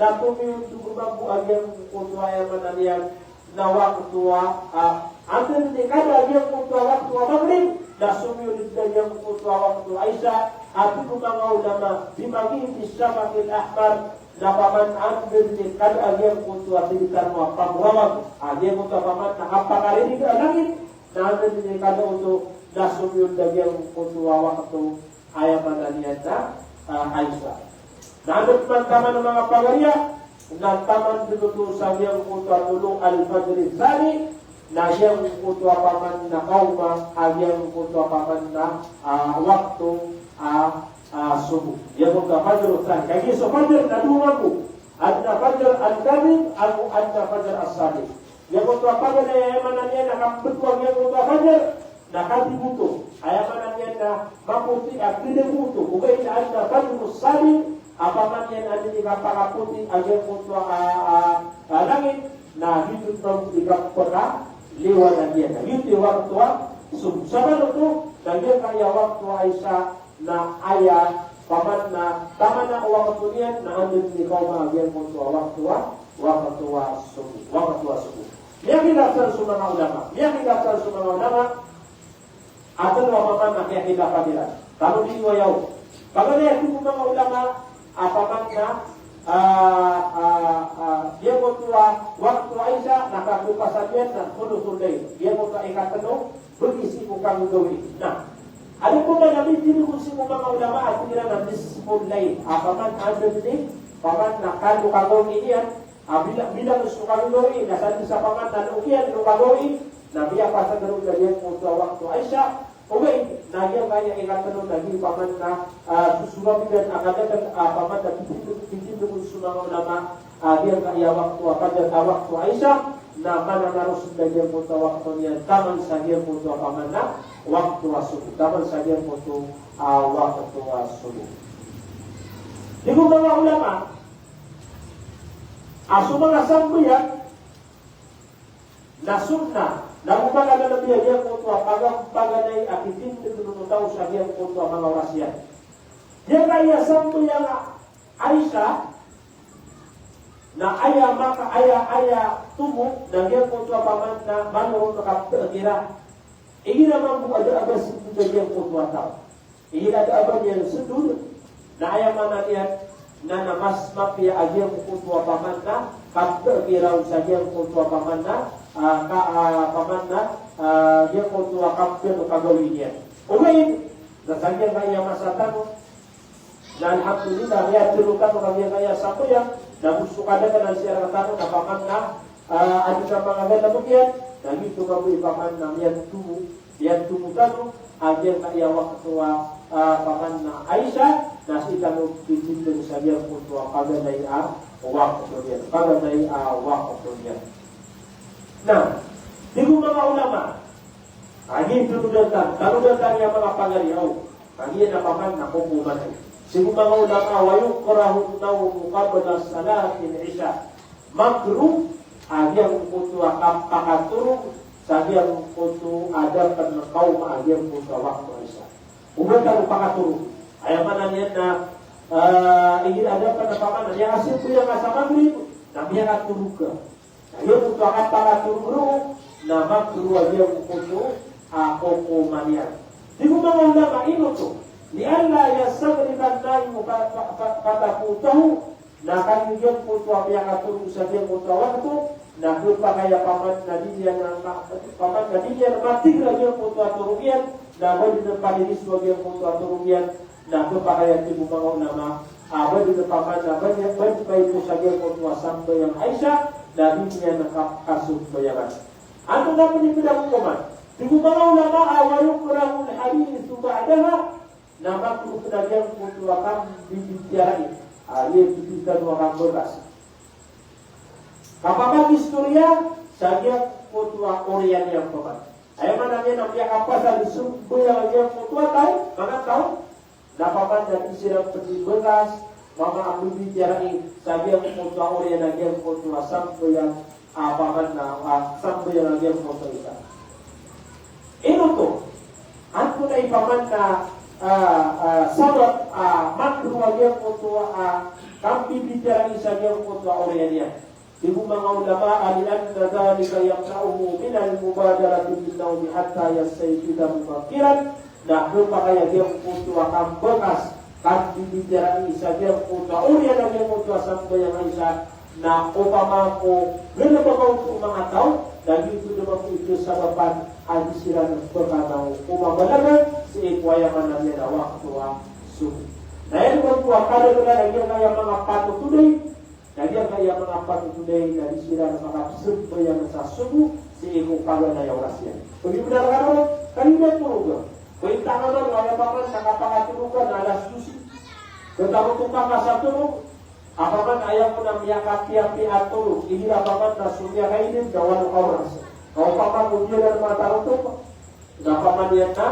[SPEAKER 1] dan tumiun tubuh agian waktu ayam na waktu antara ni kada agian waktu maghrib dan tumiun agian waktu Aisyah. Api mga ulama dimagi isyamakil ahmar na paman antara ni kada agian waktu atilitan mo pamrawag agian waktu paman nakapakarinig alangin na antara ni kada untuk nasum yung dagyang kutuwa waktu ayaman niya na Aisyah. Nanot man taman ng mga pagariya, na taman dinuto sa niyang kutuwa tulong al-Fajr Zali, na siyang kutuwa paman na kauma, agyang kutuwa paman na waktu subuh. Yang kutuwa Fajr Zali. Kaya so Fajr na duman ko, at na Fajr al-Kadib, at na Fajr as-Sadiq. Yang kutuwa paman na ayaman niya, nakapitwag yung kutuwa Fajr, nakati buto ayaman yan na maputi at pinebuto kung na na pagmus sabi apaman yan ang ikapakaputi agyan buto langit na dito ng ikapaka liwan yan na yun yung waktu saban ito nagyan kaya waktu ay sa na aya paman na tama na waktu niyan na andun ikaw magyan buto waktu subuh Yakinatan sa mga ulama atau wamaman nakiyakidah kabilan. Kalau di wayaw. Kalau dia itu mga ulama apaman na dia bertua waktu Aisyah nakakupasan yan na kuno-tunay. Dia bertua ikatano berisi kukang gawi. Nah, ada po na namin tinukusin mo mga ulama at nila na disipulay. Apaman ano ni paman nakadukagawin iyan. Bilang sukagawin nasa sa paman na ukian nukagawin na biya pa sa ganun ganyan untuk waktu Aisyah. Okay, nagyan kaya ikatano lagi paman na susubabi dan akadakan paman na titin mga ulama dia kaya waktu Aisyah na mana narus ganyan untuk waktu niya taman sa dia untuk paman na waktu subuh. Taman sa dia untuk waktu subuh. Di mga ulama mga sambuyan na sunnah na upang na nabiyagyan ko ito paganay at itinututaw sa diyan ko ito mga orasyan. Diyan kaya sampo yung Aisha na aya tumo na diyan ko ito paman na manong nakapagkira. Iyi naman po ada-abas ito diyan ko ito ataw. Iyi ada-abas yan sudul na aya man yan na namas mapia agyan ko ito paman na kapagkiraw sa diyan ko ito paman na paman na dia ko tuwa kapten o kagawin niya. Umain, nasanya kaya masatano. Dan alhamdulillah ya tirukan orang yang kaya satu yang namun suka ada kan siya katano napakan na adi sa mga ganda bukyan nagi tumabu ipakan na yan tumutano agen kaya waktuwa pakan na Aisyah nasi tanu pitin sa biya kuntua kaganay waktu yan. Nah, di mga ulama aging tunudan yang mga pangariyaw aging napakan na kumuman Siguro mga ulama wayong korahun daw mukabala salatin isya makruh agyang puto pakatulong sagyang puto ada penekau agyang puto waktu isya ugat ang pakatulong ayaw man niyan na ingin ada penepakan yang hasil ko yung asa maghrib na biya katulog ka ayaw puto akat pakatulong na makruh agyang puto kukumanian siguro mga ulama ino to lialla yasabriban nayu pataputahu na kanyon puto yang atur saja puto waktu na lupa kaya paman nadinya mati lagi puto aturugian na wadi depan ini sebagai puto aturugian na lupa kaya tibu mga nama wadi depan na banyak itu saja puto sampai yang Aisyah na dinya nakasut bayaran anu na penibidang hukuman tibu mga ulama awayuk kurang hadis ba'daha nama kudu kedagian kudu akan dibicarain ia dibicarakan orang bekas apakah historia saja kudu orian yang bekas ayah mananya namanya apa saja sumber yang kudu tahu mana tahu dapakan dari sirap peti bekas maka aku bicarain saja kudu orian yang kudu sampai yang apakah sampai yang kudu itu ini tuh aku na ipaman na sabat makruh agyang kutua kampi bicara isagyang kutua orianya ibu mga ulama alian na dhalika yamna'uhu minal mubadarati binnaumi hatta yasayyida mumakiran na kaya agyang kutua kambekas kampi bicara isagyang kutua orianya agyang kutua sampai yang isa na upama ko lalabaw ko mga tao dahil ito naman po ito sa bapan ay sila ng pagkataw umabalagan si ikwayaman na niya na waktu suhu. Dahil kung kada nila nagyan kaya mga pato today, nagyan kaya mga pato today na sila na makapsud pa yan sa suhu si ikwayaman na yung rasyan. Kung yung benar ka kanina turugan. Kung yung tangan doon, kaya bakit nakapangaturugan na alas susi. Kung tarutupang ka sa turug, apaman ayaw mo na miyakapi-api at tulog, hindi apaman na sumya kainin, gawa ng kauras. Kau paman kung yun ang mga tarutup, na paman yan na,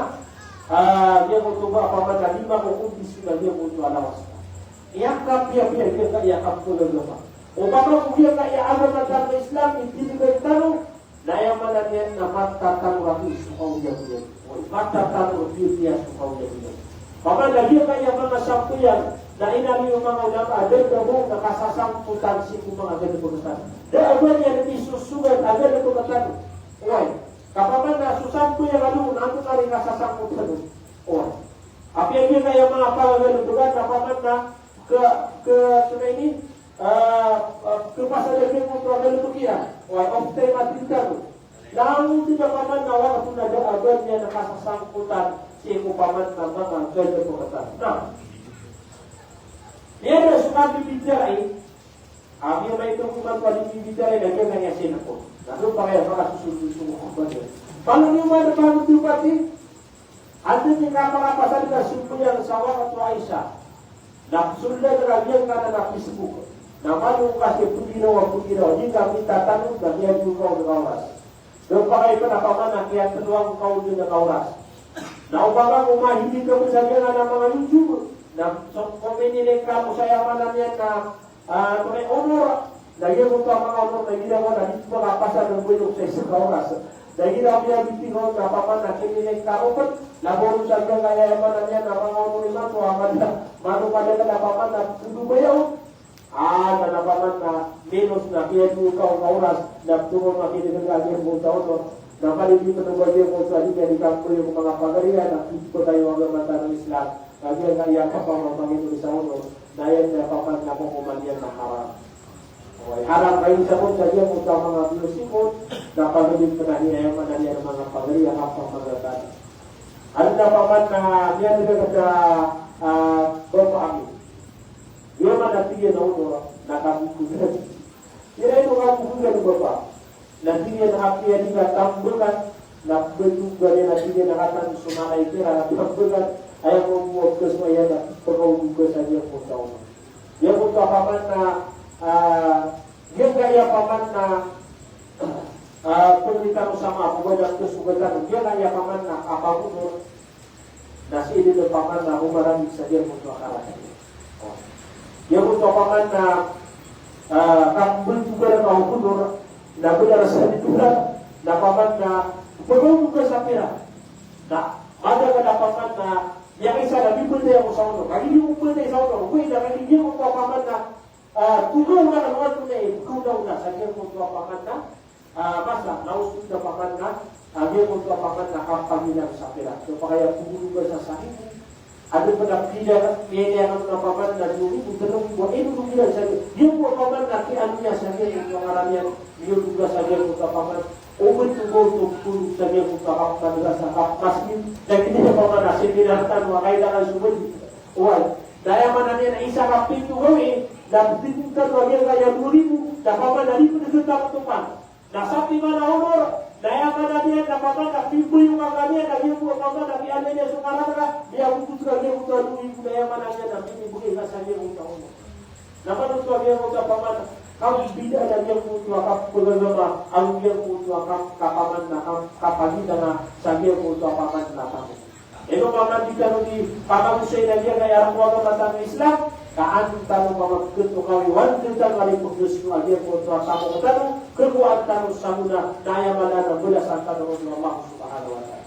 [SPEAKER 1] dia mo tuba apaman na lima kung kumbis na dia mo tuwa lawas ka. Iyakapi-api, dia ka iyakap tulog na. O paman kung yun ka iyaano na tanong Islam, hindi ka tanong, na yaman na yan na matatanong rapi sa kauyabuyan. O matatanong rapi sa kauyabuyan. Paman na dia ka iyaman na sampuyan, na inami yung mga ulama agad na mo nakasasamputan si kung mga agad na pagkatan. Dahil agad niya na isusugan agad na pagkatan. Uway, kapaman na susampu yung alun, ano na rin kasasamputan. Uway. Api ang kaya mga pagagad na pagkatan, kapaman na ke ini, ke pasalagin mo agad na pagkatan. Uway, off-time at tintan. Lalu tidak paman na waktu na agad niya nakasasamputan si kung paman na mga agad na pagkatan. Nah, dia ada suka dibicarain, yang may hukuman kalau dibicarain dan dia hanya sinapun. Lalu pakai apa susu apa. Kalau dia ada bangun dipati, ada ni apa pasal dia suku yang sawah atau Aisyah. Nak sudah terakhir karena nak Facebook. Nama lu kasih putiro, jika kita tahu bagian juga kauras. Lalu pakai apa mana kiat peluang kau juga kauras. Nah, upama rumah hindi ka saja na mga YouTube. Na so komeni kamu saya manamnya na tunay honor dahil mo pa mga honor na ginawa na dito pa kapasa ng bulong sa kauras. Dahil ang bibigo na paman na kinilig ka open labor sa kaya manamnya na mga honor man to amada mano pa na paman na dubayaw na paman na menos na kaya mo kauras na tumo makita ng lagi mo taon na palibig na bagay mo sa di kampo yung mga pagarian na ito tayo ang mata ng Islam. Kaya kaya pa Panginoon sa ulo, dahil na papan na po kumalian ng haram. Okay, haram kayo sa kong sa diyan kung sa mga biyosikot, na pagawin pa na niya yung manalian ng mga pagalian kapag magatan. Ada paman na dia juga kada bapak kami. Dia mana tiga naudora nakabukugan. Dia itu kabukugan bapak. Nanti dia nak dia tambahkan nak bentuk dia nanti dia nak akan sumana itu nak tambahkan ayam membuat kesemua na perlu buka saja pun tahu. Dia pun paman na dia gaya paman na pendidikan sama bukan kesugatan dia gaya paman na apapun nasi ini tu paman na umaran bisa dia pun akaran. Dia pun paman na kambing juga na hukum na benar sahaja tulan na paman na perlu buka sapira. Na ada kada paman na yang isa na bibel dia mo sauno. Kali dia mo pwede sauno. Kung ida kali dia mo paman na tugaw na naman tunay. Tugaw na sa dia mo paman na masa nausud na paman na dia mo paman na kapagilan sapira. So kaya pugulugan sa sahih. Ada pendapat dia yang paman na dulu terus buat itu juga saja. Dia mo paman na kianunya saja yang pengarangnya dia juga saja mo paman. Open to go to sabi ko kakapag sa kapasmin jadi dia paman na siniratan wakay na sumud wal daya man na isa ka pintu gawi dapat dipunta wagel kaya 2000 da paman na lipo dekat tupan nasabi man na honor daya man na dia da paman na pintu yung kaganya na dia po paman na kian niya sumaraka dia utut ka dia utut 2000 daya man na dia na pinibigay ka sa dia utang naman ito dia ko paman kau bida dan yang mutua kap beragama, ang yang mutua kap kapaman na kapagitan na sa yang mutua paman na kamu. Ito paman di kanu di paman usay na dia kaya ang mga matang Islam, kaan tanu paman ketu kawiwan kita kali pudus ang yang mutua kamu tanu kekuatan tanu samuna daya malana belasan tanu Allah Subhanahu wa taala.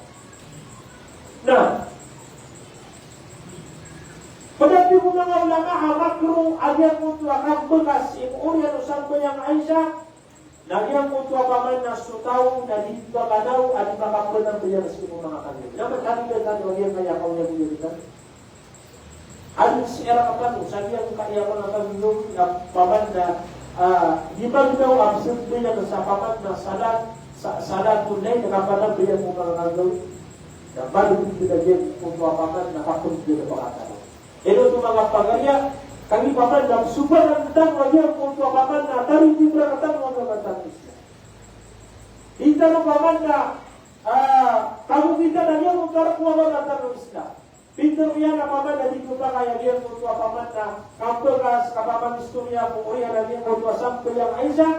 [SPEAKER 1] Nah, pada di mga ulama makruh agar mutua kap bekas imur yang sampai yang Aisyah dan yang mutua paman nasu tahu dan di bakadau adi bakap benar dia meskipun mengakan dia. Yang berkali dengan bagian kaya kau yang menjadikan. Ada seera apa tu? Saya yang kaya mengakan minum yang paman dah di bagi tahu absen dia kesapaman na sadat tunai dengan pada dia mengakan dia. Dan baru kita dia mutua paman na kapun dia bakal. Ito tu mga pagarya, kami paman na super ang datang wajah untuk paman na dari tibra datang mga datang Islam. Ita no paman na kamu kita na dia untuk mga datang Islam. Pintu dia na paman na di kita kaya dia untuk paman na kampekas kapaman istorya po oya na dia untuk sampai yang Aisyah.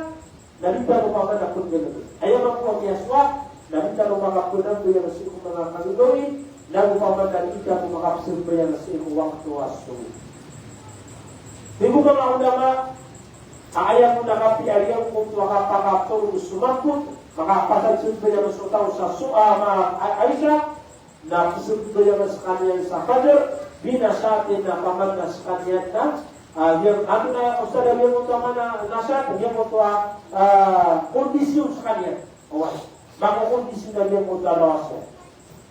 [SPEAKER 1] Dari kita no paman na pun ganun. Ayaw magpuang yaswa, dari kita no mga punang dia masih mga kalidori. Dan paman dan kita memakapsir yang nasi waktu asu. Ibu mga ulama ayat menanggapi ayat untuk kapakatul sumakut maka pasal sumber yang tahu sa suama Aisyah na sumber yang sekalian sa Badr binasatin na paman na sekalian na yang ano na ustad yang utama na nasat yang utama kondisi sekalian. Maka kondisi na yang utama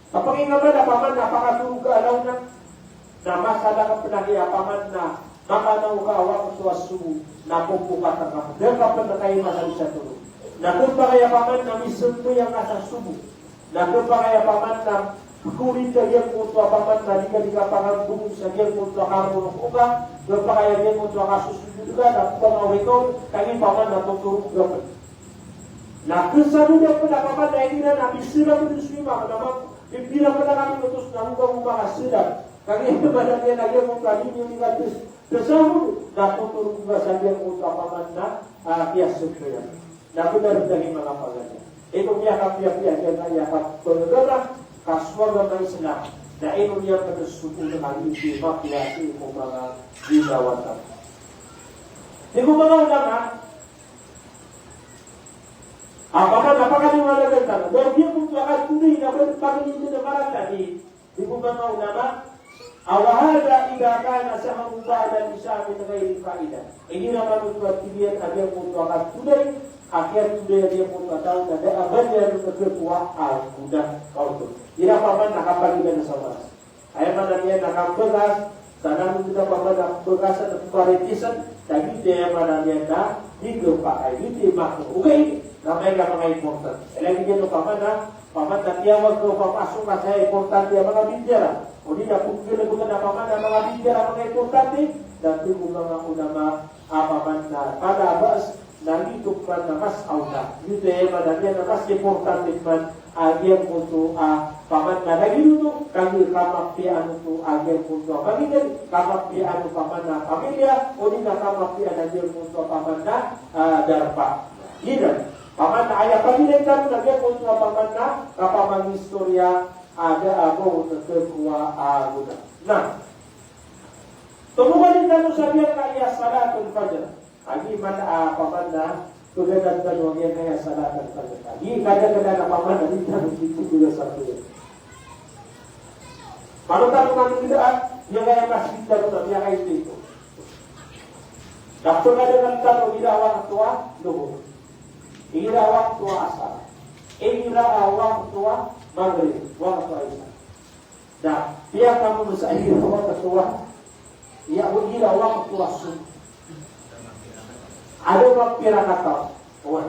[SPEAKER 1] kapag ingatan na paman na pakatulog ka alaw na masala ka pinagaya paman na makanaw ka awak sa sumu na pupukatan ka. Dahil kapag na kayo masali sa tulog. Na kung pa kaya paman na misunto yung nasa sumu. Na kung pa kaya paman na kulit ka yung mutua paman na di ka pangambung sa yung mutua kamunong uka. Kung pa kaya yung mutua kasusunod ka na kung pangawikon kami paman na tutulog ka. Na kesano na paman na hindi na nabisira mo din sumima ka bila pernah kami putus nanggung mga sedang kami kepada dia lagi mengkaji ini gratis tersebut dah tutur juga saja untuk paman na biasa supaya dah benar dari mga paganya itu dia kapia jangan akan bergerak kaswa gamay Islam na ito dia pada suku dengan isi makiasi mga ginawan di mga ulama apakah dia mengatakan bahwa dia akan tunduk dapat pagi itu depan tadi di bukan ulama awahada ida kana sahabu ba'da isya min ghairi faida ini nama tujuan tibian ada untuk akan tunduk akhir tunduk dia pun tahu ada abarnya berkuah sudah kau tu tidak apa-apa nak kapal dengan saudara ayat mana dia nak begas kadang kita pada begas atau paritisan tapi dia mana dia dah digepak itu makhluk okay. Namanya mga important. Lagi dia no paman na paman na tiya magpapasok na sa importante ang mga bidyara. O di na kung kinabutan na paman ang mga bidyara mga importante, dati ko mga ulama paman na palabas nalitok man na mas awda. Dito madanya na mas importante man agyang punto paman na nagiluto kami kamaptian ito agyang punto pamilya, kamaptian paman na pamilya o di na kamaptian agyang punto paman na darpa. Ginan, paman na ayah pamilya kan agyang punto paman na kapamang istorya ada ako nagkuha aguna. Nah, tumuhalin na sa biya kaya salatul fajr. Agi man paman na tugadan ka nung yan kaya salatul fajr. Agi kada-kada na paman na dito dito juga satu. Kalau tahu kami tidak, yang kaya masjid dalam yang kaya itu. Dapat ada kan tahu tidak awak tua dulu. Ira awak tua asal. Ira awak tua maghrib, waktu isya. Nah, dia kamu bersahir waktu tua. Ya, ira waktu tua subuh. Ada pira kata,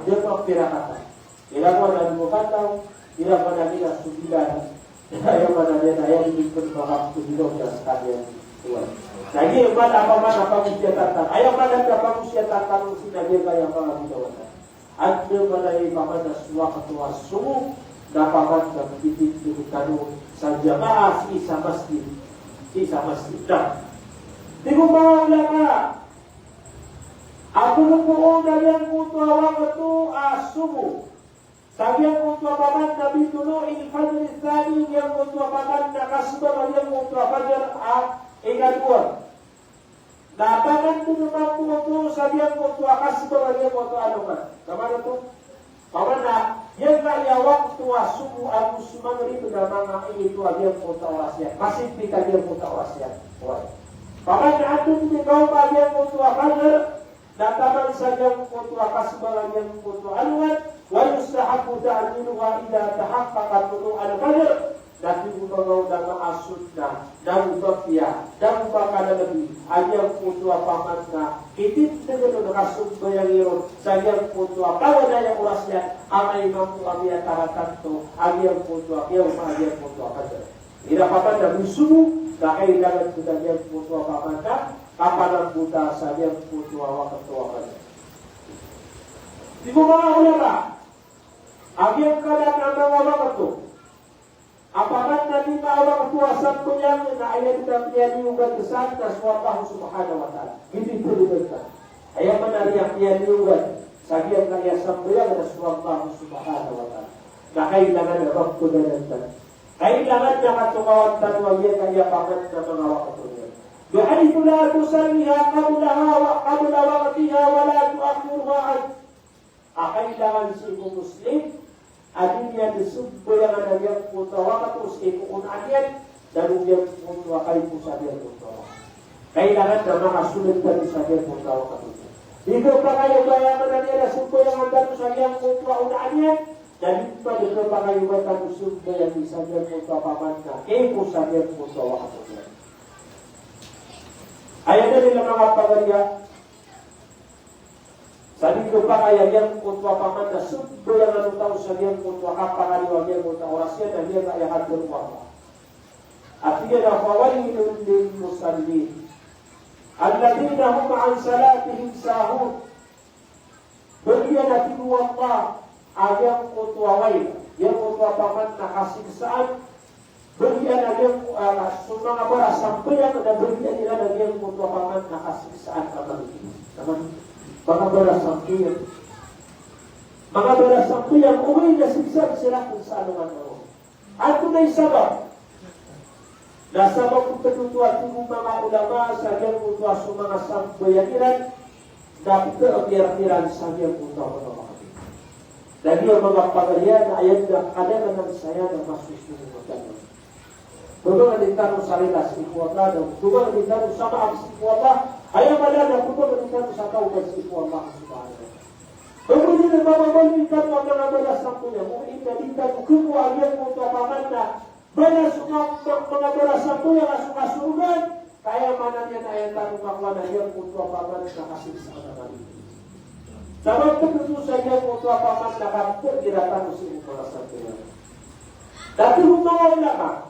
[SPEAKER 1] dia pira kata. Ila pada mukatau, ila pada dia subilan. Ayam pada dia ayam bikin bahas subilan dan sekalian tuan. Jadi apa usia tatan. Ayam pada apa usia tatan sini dia kaya apa bidawan. Ada pada pada suah ketua subuh, dapat begitu kanu saja maaf sama masjid. Dah. Tiga ulama. Aku lupa dari yang kutu awak itu subuh. Sabi yang kutu apaman Nabi dulu ini fajr tsani yang kutu apaman nakasbah yang kutu fajr ikadua. Dapakan tu mampu itu sabi yang kutu akasbah yang kutu anuman. Kemana tu? Paman yang kaya waktu subuh aku maghrib nama itu yang kutu awasian. Masih pika yang kutu awasian. Paman antum di kau yang kutu fajr. Dataman saja kutua kasbah yang kutu anuan, wa yustahabu ta'jiluha idza tahaqqaqa tulu al-fajr. Dati bungaw dama asudna dan bakia dan bakal lebih ayam kutua paman na itit dengan kasub bayangiro saja kutua kawan yang urasnya amai mampu amia tarakanto ayam kutua ayam kutua fajr. Ira paman dan subuh dakai dalam budaya kutua paman na kapalan buta saja putu awak ketua pada. Di mana ulama? Agian kadang nama awak itu. Apakah nanti awak ketua satu yang ayat kita tiada ugat kesan dan Allah Subhanahu Wa Taala. Itu diberitakan. Ayat mana yang tiada ugat saja kaya sembilan dan Allah Subhanahu Wa Taala. Kailangan waktu dan kailangan jangan tukawan dan wajib kaya paman dan mengawak ketua. بحيث لا تصليها قبلها وقبل وقتها ولا تؤخرها عنه. Kailangan si Muslim adanya disebut yang ada yang putra waktu sekun adian dan yang putra kali pusadia putra. Kailangan nama sulit dan pusadia putra waktu. Jika pakai bayangan ada sebut yang ada pusadia putra adian dan pada pakai bayangan sebut yang bisa dia putra pamannya pusadia putra waktu. Ayat dari mga pagaya sabi ko pa kaya yang kutwa paman na subdo yang anutaw sa yang kutwa kapangaliwag yang kutwa orasya na yang kaya hadurwa at yan na fawalilun lil musallin alladhina hum an salatihim sahun beriyan na tinuwapa ayang kutwa way yang kutwa paman na kasigsaan berian yang mga bara sampai yang ada berian nila yang untuk paman nakasiksaan kaman mga bara sampai yang uwi na siksa sila kung sa anuman mo. At kung may sabab nasabab kung ketutua tinggung mga ulama sa yang untuk mga sampai yang ilan dapat kebiar-biaran sa yang untuk mga dan dia mga pagalian na ayat na kadang-kadang saya na masusunod magandang Bukan ditaruh salilas ikhwata dan bukan ditaruh sama ikhwata. Ayam ada dan bukan ditaruh satu ubat ikhwata subhanahu. Kemudian bapak berikan orang-orang satunya. Mungkin ditaruh keluarga untuk pamannya. Benar semua mengajar satu yang suka surga. Kayak mana dia ayat taruh kawan ayam untuk pamannya kasih sama kali. Sebab itu saja untuk pamannya kan tidak taruh si ikhwata satunya. Dati mga ulama,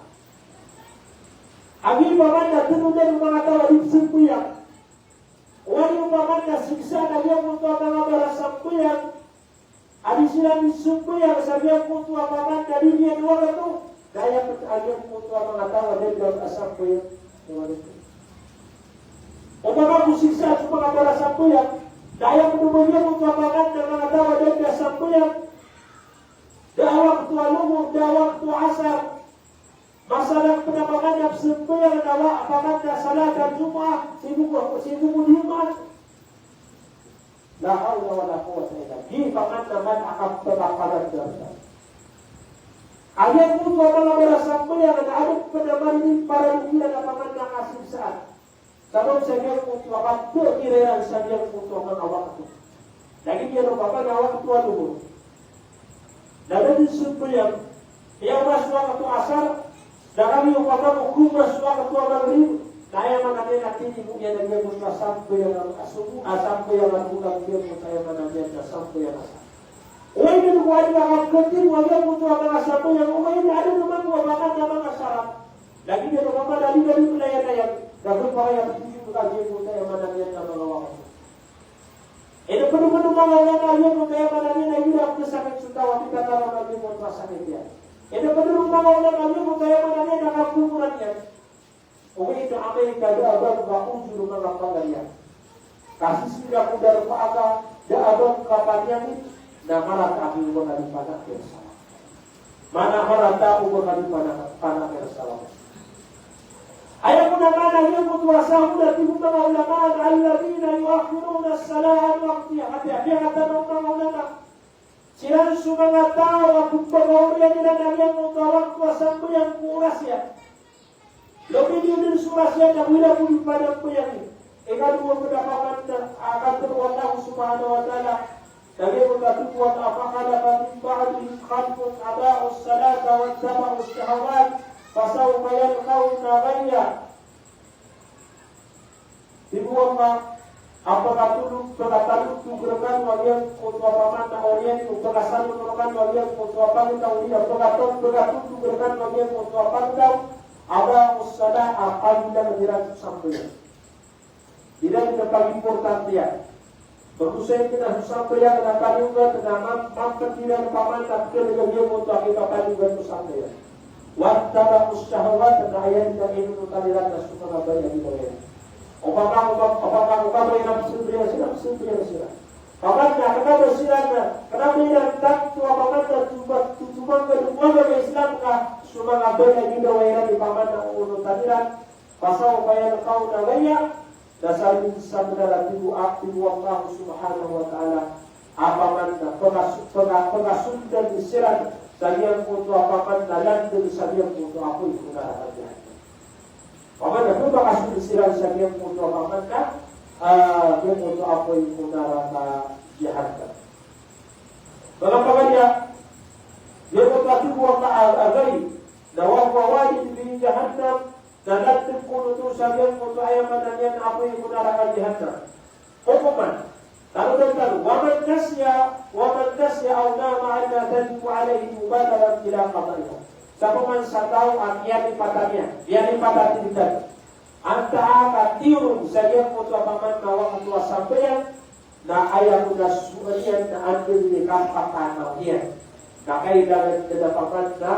[SPEAKER 1] ang ipamanda tunungan ng mga tao di simpuyan. Wali ipamanda siksa na yung mga mga sampuyan. Adi silang simpuyan sa yung mga pamanda di niya dua itu. Daya pag-agyan mga tao di dalam sampuyan. O mga kusiksa sa mga sampuyan. Daya penumpuyan mga pamanda mga tao di dalam sampuyan. Dawak tu alumur, dawak tu asar. Masalah penambangan sempurna dawak pamanda salat dan Jumat, sibuk Jumat. La haula wala quwwata illa billah. Pamanda man akan terpakat darah. Ada pun orang bersampai yang ada penambangan ini para dunia dan pamanda kasih saat. Sebab saya pun awak tu kira saya pun awak tu. Lagi dia bapak awak tu alumur. Dan di sempurna yang masuk waktu asar. Dan kami upama hukum suaka tua maghrib, kaya manamnya nanti ibunya dan dia muka sampai yang asubu, sampai yang bukan dia muka yang manamnya dan sampai yang asal. Orang itu buat dia kerja, wajah muka apa sampai yang orang ini ada teman tua bahkan nama asal. Lagi dia upama dari pelayan dan berapa yang itu bukan dia muka yang manamnya nama awak. Itu penuh-penuh orang yang muka yang manamnya lagi dah kesakit suka waktu kata orang lagi muka sakit dia. Itu benar orang kami budaya mana yang nak kumpulannya. Orang itu Amerika ada abang bahu juru mengapa kasih sudah mudah apa ada abang kapannya ni. Nah mana kami bukan di mana bersalah. Mana mana tahu bukan di mana bersalah. Ayat mana yang berkuasa sudah dibuka ulama alladzina yuakhiruna as-salata waqtiha hati-hati kata ulama. Silang sumanga tao kung pag-aurian nila na yan kung tawag ko asan ko yan kuras yan. Lobi din suras yan na wala po yung padang po yan. Ikaduwa ko na pamanda akan teruan Allah subhanahu wa ta'ala. Dagi mo katukuan apakala patin ba'adin khalqun aba'us salata wa taba'us syahawat fasaw mayan kaun na gaya. Dibuang ma apakatulog pagkatalog tugrakan walian kutwa pamanda orient pagkasalo tugrakan walian kutwa pamanda orient pagkatulog tugrakan walian kutwa pamanda ada usada akan tidak menjerat sampai tidak paling important dia berusaha kita sampai yang akan juga dengan mampu tidak pamanda kerja dia untuk kita paling juga sampai wattaba usyahawat dan ayat dan itu taliran dan suka bayar di bawah. Opakang yang sempurna sila. Pamanda kenapa bersila kenapa yang tak tua pamanda cuma kedua Islam kah cuma ngabel lagi doa di pamanda untuk tadiran pasal upaya kau nagaya dasar sabda tibu Allah subhanahu wa ta'ala apamanda pengasut dan disirat sabian untuk apamanda dan sabian untuk aku itu aja. Pamanda pun bakal disiram sa kiyang puto pamanda, yung puto ako yung punara ka jahat. Mga pamanda, yung puto ating buwang kaagay, na wang wawali di jahat na natin puno to sa kiyang puto ayaman na niyan ako yung punara ka jahat na. Hukuman, talo, waman nasya au nama anna tadiku alaihi mubadaran ila qadariha. Sa sa tao ang yan ipatanya, yan ipatatibitan. Ang taaka tirong sa iyang puto paman nawang tua sampeyan na ayaw na suriyan na andil ni kapakanaw yan. Na kailangan na paman na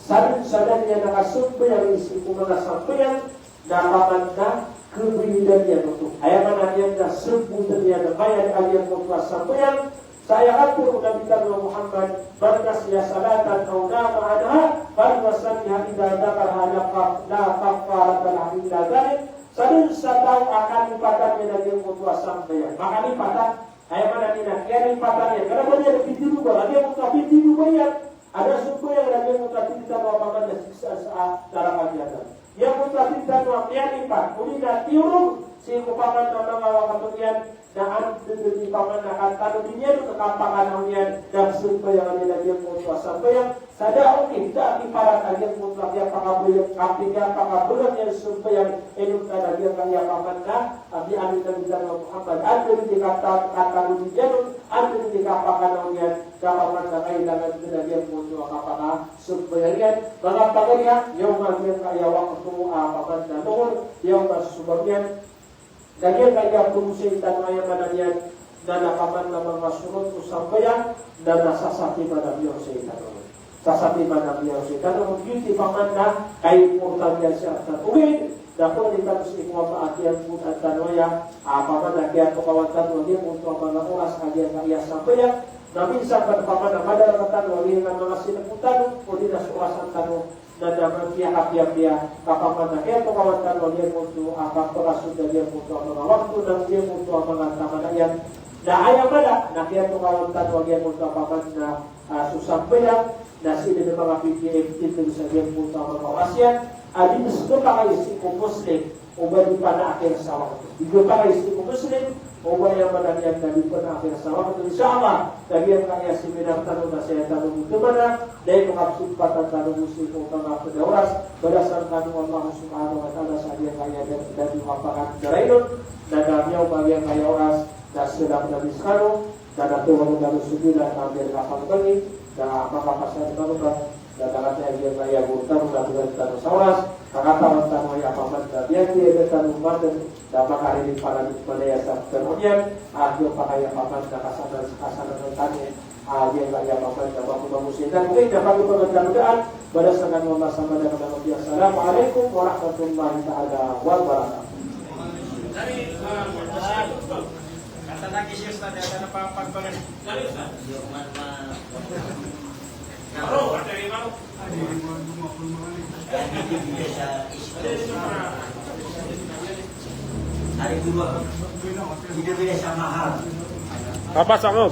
[SPEAKER 1] sadin niya nakasumpo yung isip ko mga sampeyan na paman na kebilidan niya ito. Ayaw na niya na sumputan niya na bayan ang iyang puto sampeyan. Saya atur Nabi Muhammad bernasya salatan atau nama anha bernasanya idza dzakara la kafarat lahu illa dzalik sadun satau akan dipatahnya Nabi Muhammad sampai maka dipatah ayat mana ini ya dipatahnya karena dia ada pintu juga dia buka pintu juga ya ada suku yang Nabi Muhammad tidak apa-apa dan siksa saat cara kajian yang Muhammad tidak apa-apa lipat kemudian tiurung si kupaman nama kemudian dan di pamanakan tanong niya no kakapakanan niya dan sembahyang nilagyan mo ito sembahyang sada okay tidak iparat agyan mo lagyan pakabulang kapingya pakabulang yan sembahyang enung talagyan kaya pamana di amin na bilang Muhammad at di katanong niya no at di kapakanan niya kapaman na kailangan nilagyan mo ito kapaka sembahyang yan mga pagaya yung mga kayawa ko paman na noon yung masubagyan dagyan kaya pumusin tanwaya managyan na nakaman na mga sunod o sambayan na nasasapi managyan sa itanong. Sasapi managyan sa itanong. Beauty paman na kay importansya siya at uwid. Dako ni tanong sa ikuha maatiyan po at tanwaya paman na kaya tukawantan wali untuk mga oras kaya kaya sambayan na minsan paman na madaragatan wali ng mga sinaputan o di na sa oras ang tanong na naman pihak-pihak kapaman na kaya kawantan o liyan mo ito kapagparasun na liyan mo ito ang mga waktu na liyan mo ito ang mga tamanayan na ayaw mala na kaya kawantan o liyan mo ito kapaman na susambayan na sila ng mga PPM titin sa liyan mo ito ang mga wasyan di gusto pa kayo si Muslim o ba di pa na akin sa waktu di pa kayo si Muslim o ba yung managyan na di pa na akin sa waktu insyaAllah kaya kaya si minartanong na siya tanong ito mana dahil makapsumpatan tanong muslim o mga pedawas berdasarkan kanong Allah subhanahu wa ta'ala sa dia kaya dan dimapakan jarailun dan damyaw bagian kaya oras na sedang nabiskano dan natulong dari subilan ambil kapal bagi dan makapasal kanukan dan nakataya dia kaya gurtan dan bulan tanong sauras nakatawan tanong ay apaman na biyan dia tanong badan dan makarinig para di palaya sa tanongyan yung pakaya paman na kasanan ng tanya dia kaya paman na mapupamusitan okay na bago pagkakalugaan berdasarkan Allah sama dan Allah Assalamualaikum warahmatullahi ta'ala wabarakatuh.
[SPEAKER 3] Dari kata lagi sih Ustaz ada pagbangan dari Ustaz. Baru dari mana?
[SPEAKER 2] Hari dua, tidak bisa mahal.
[SPEAKER 1] Apa sanggup?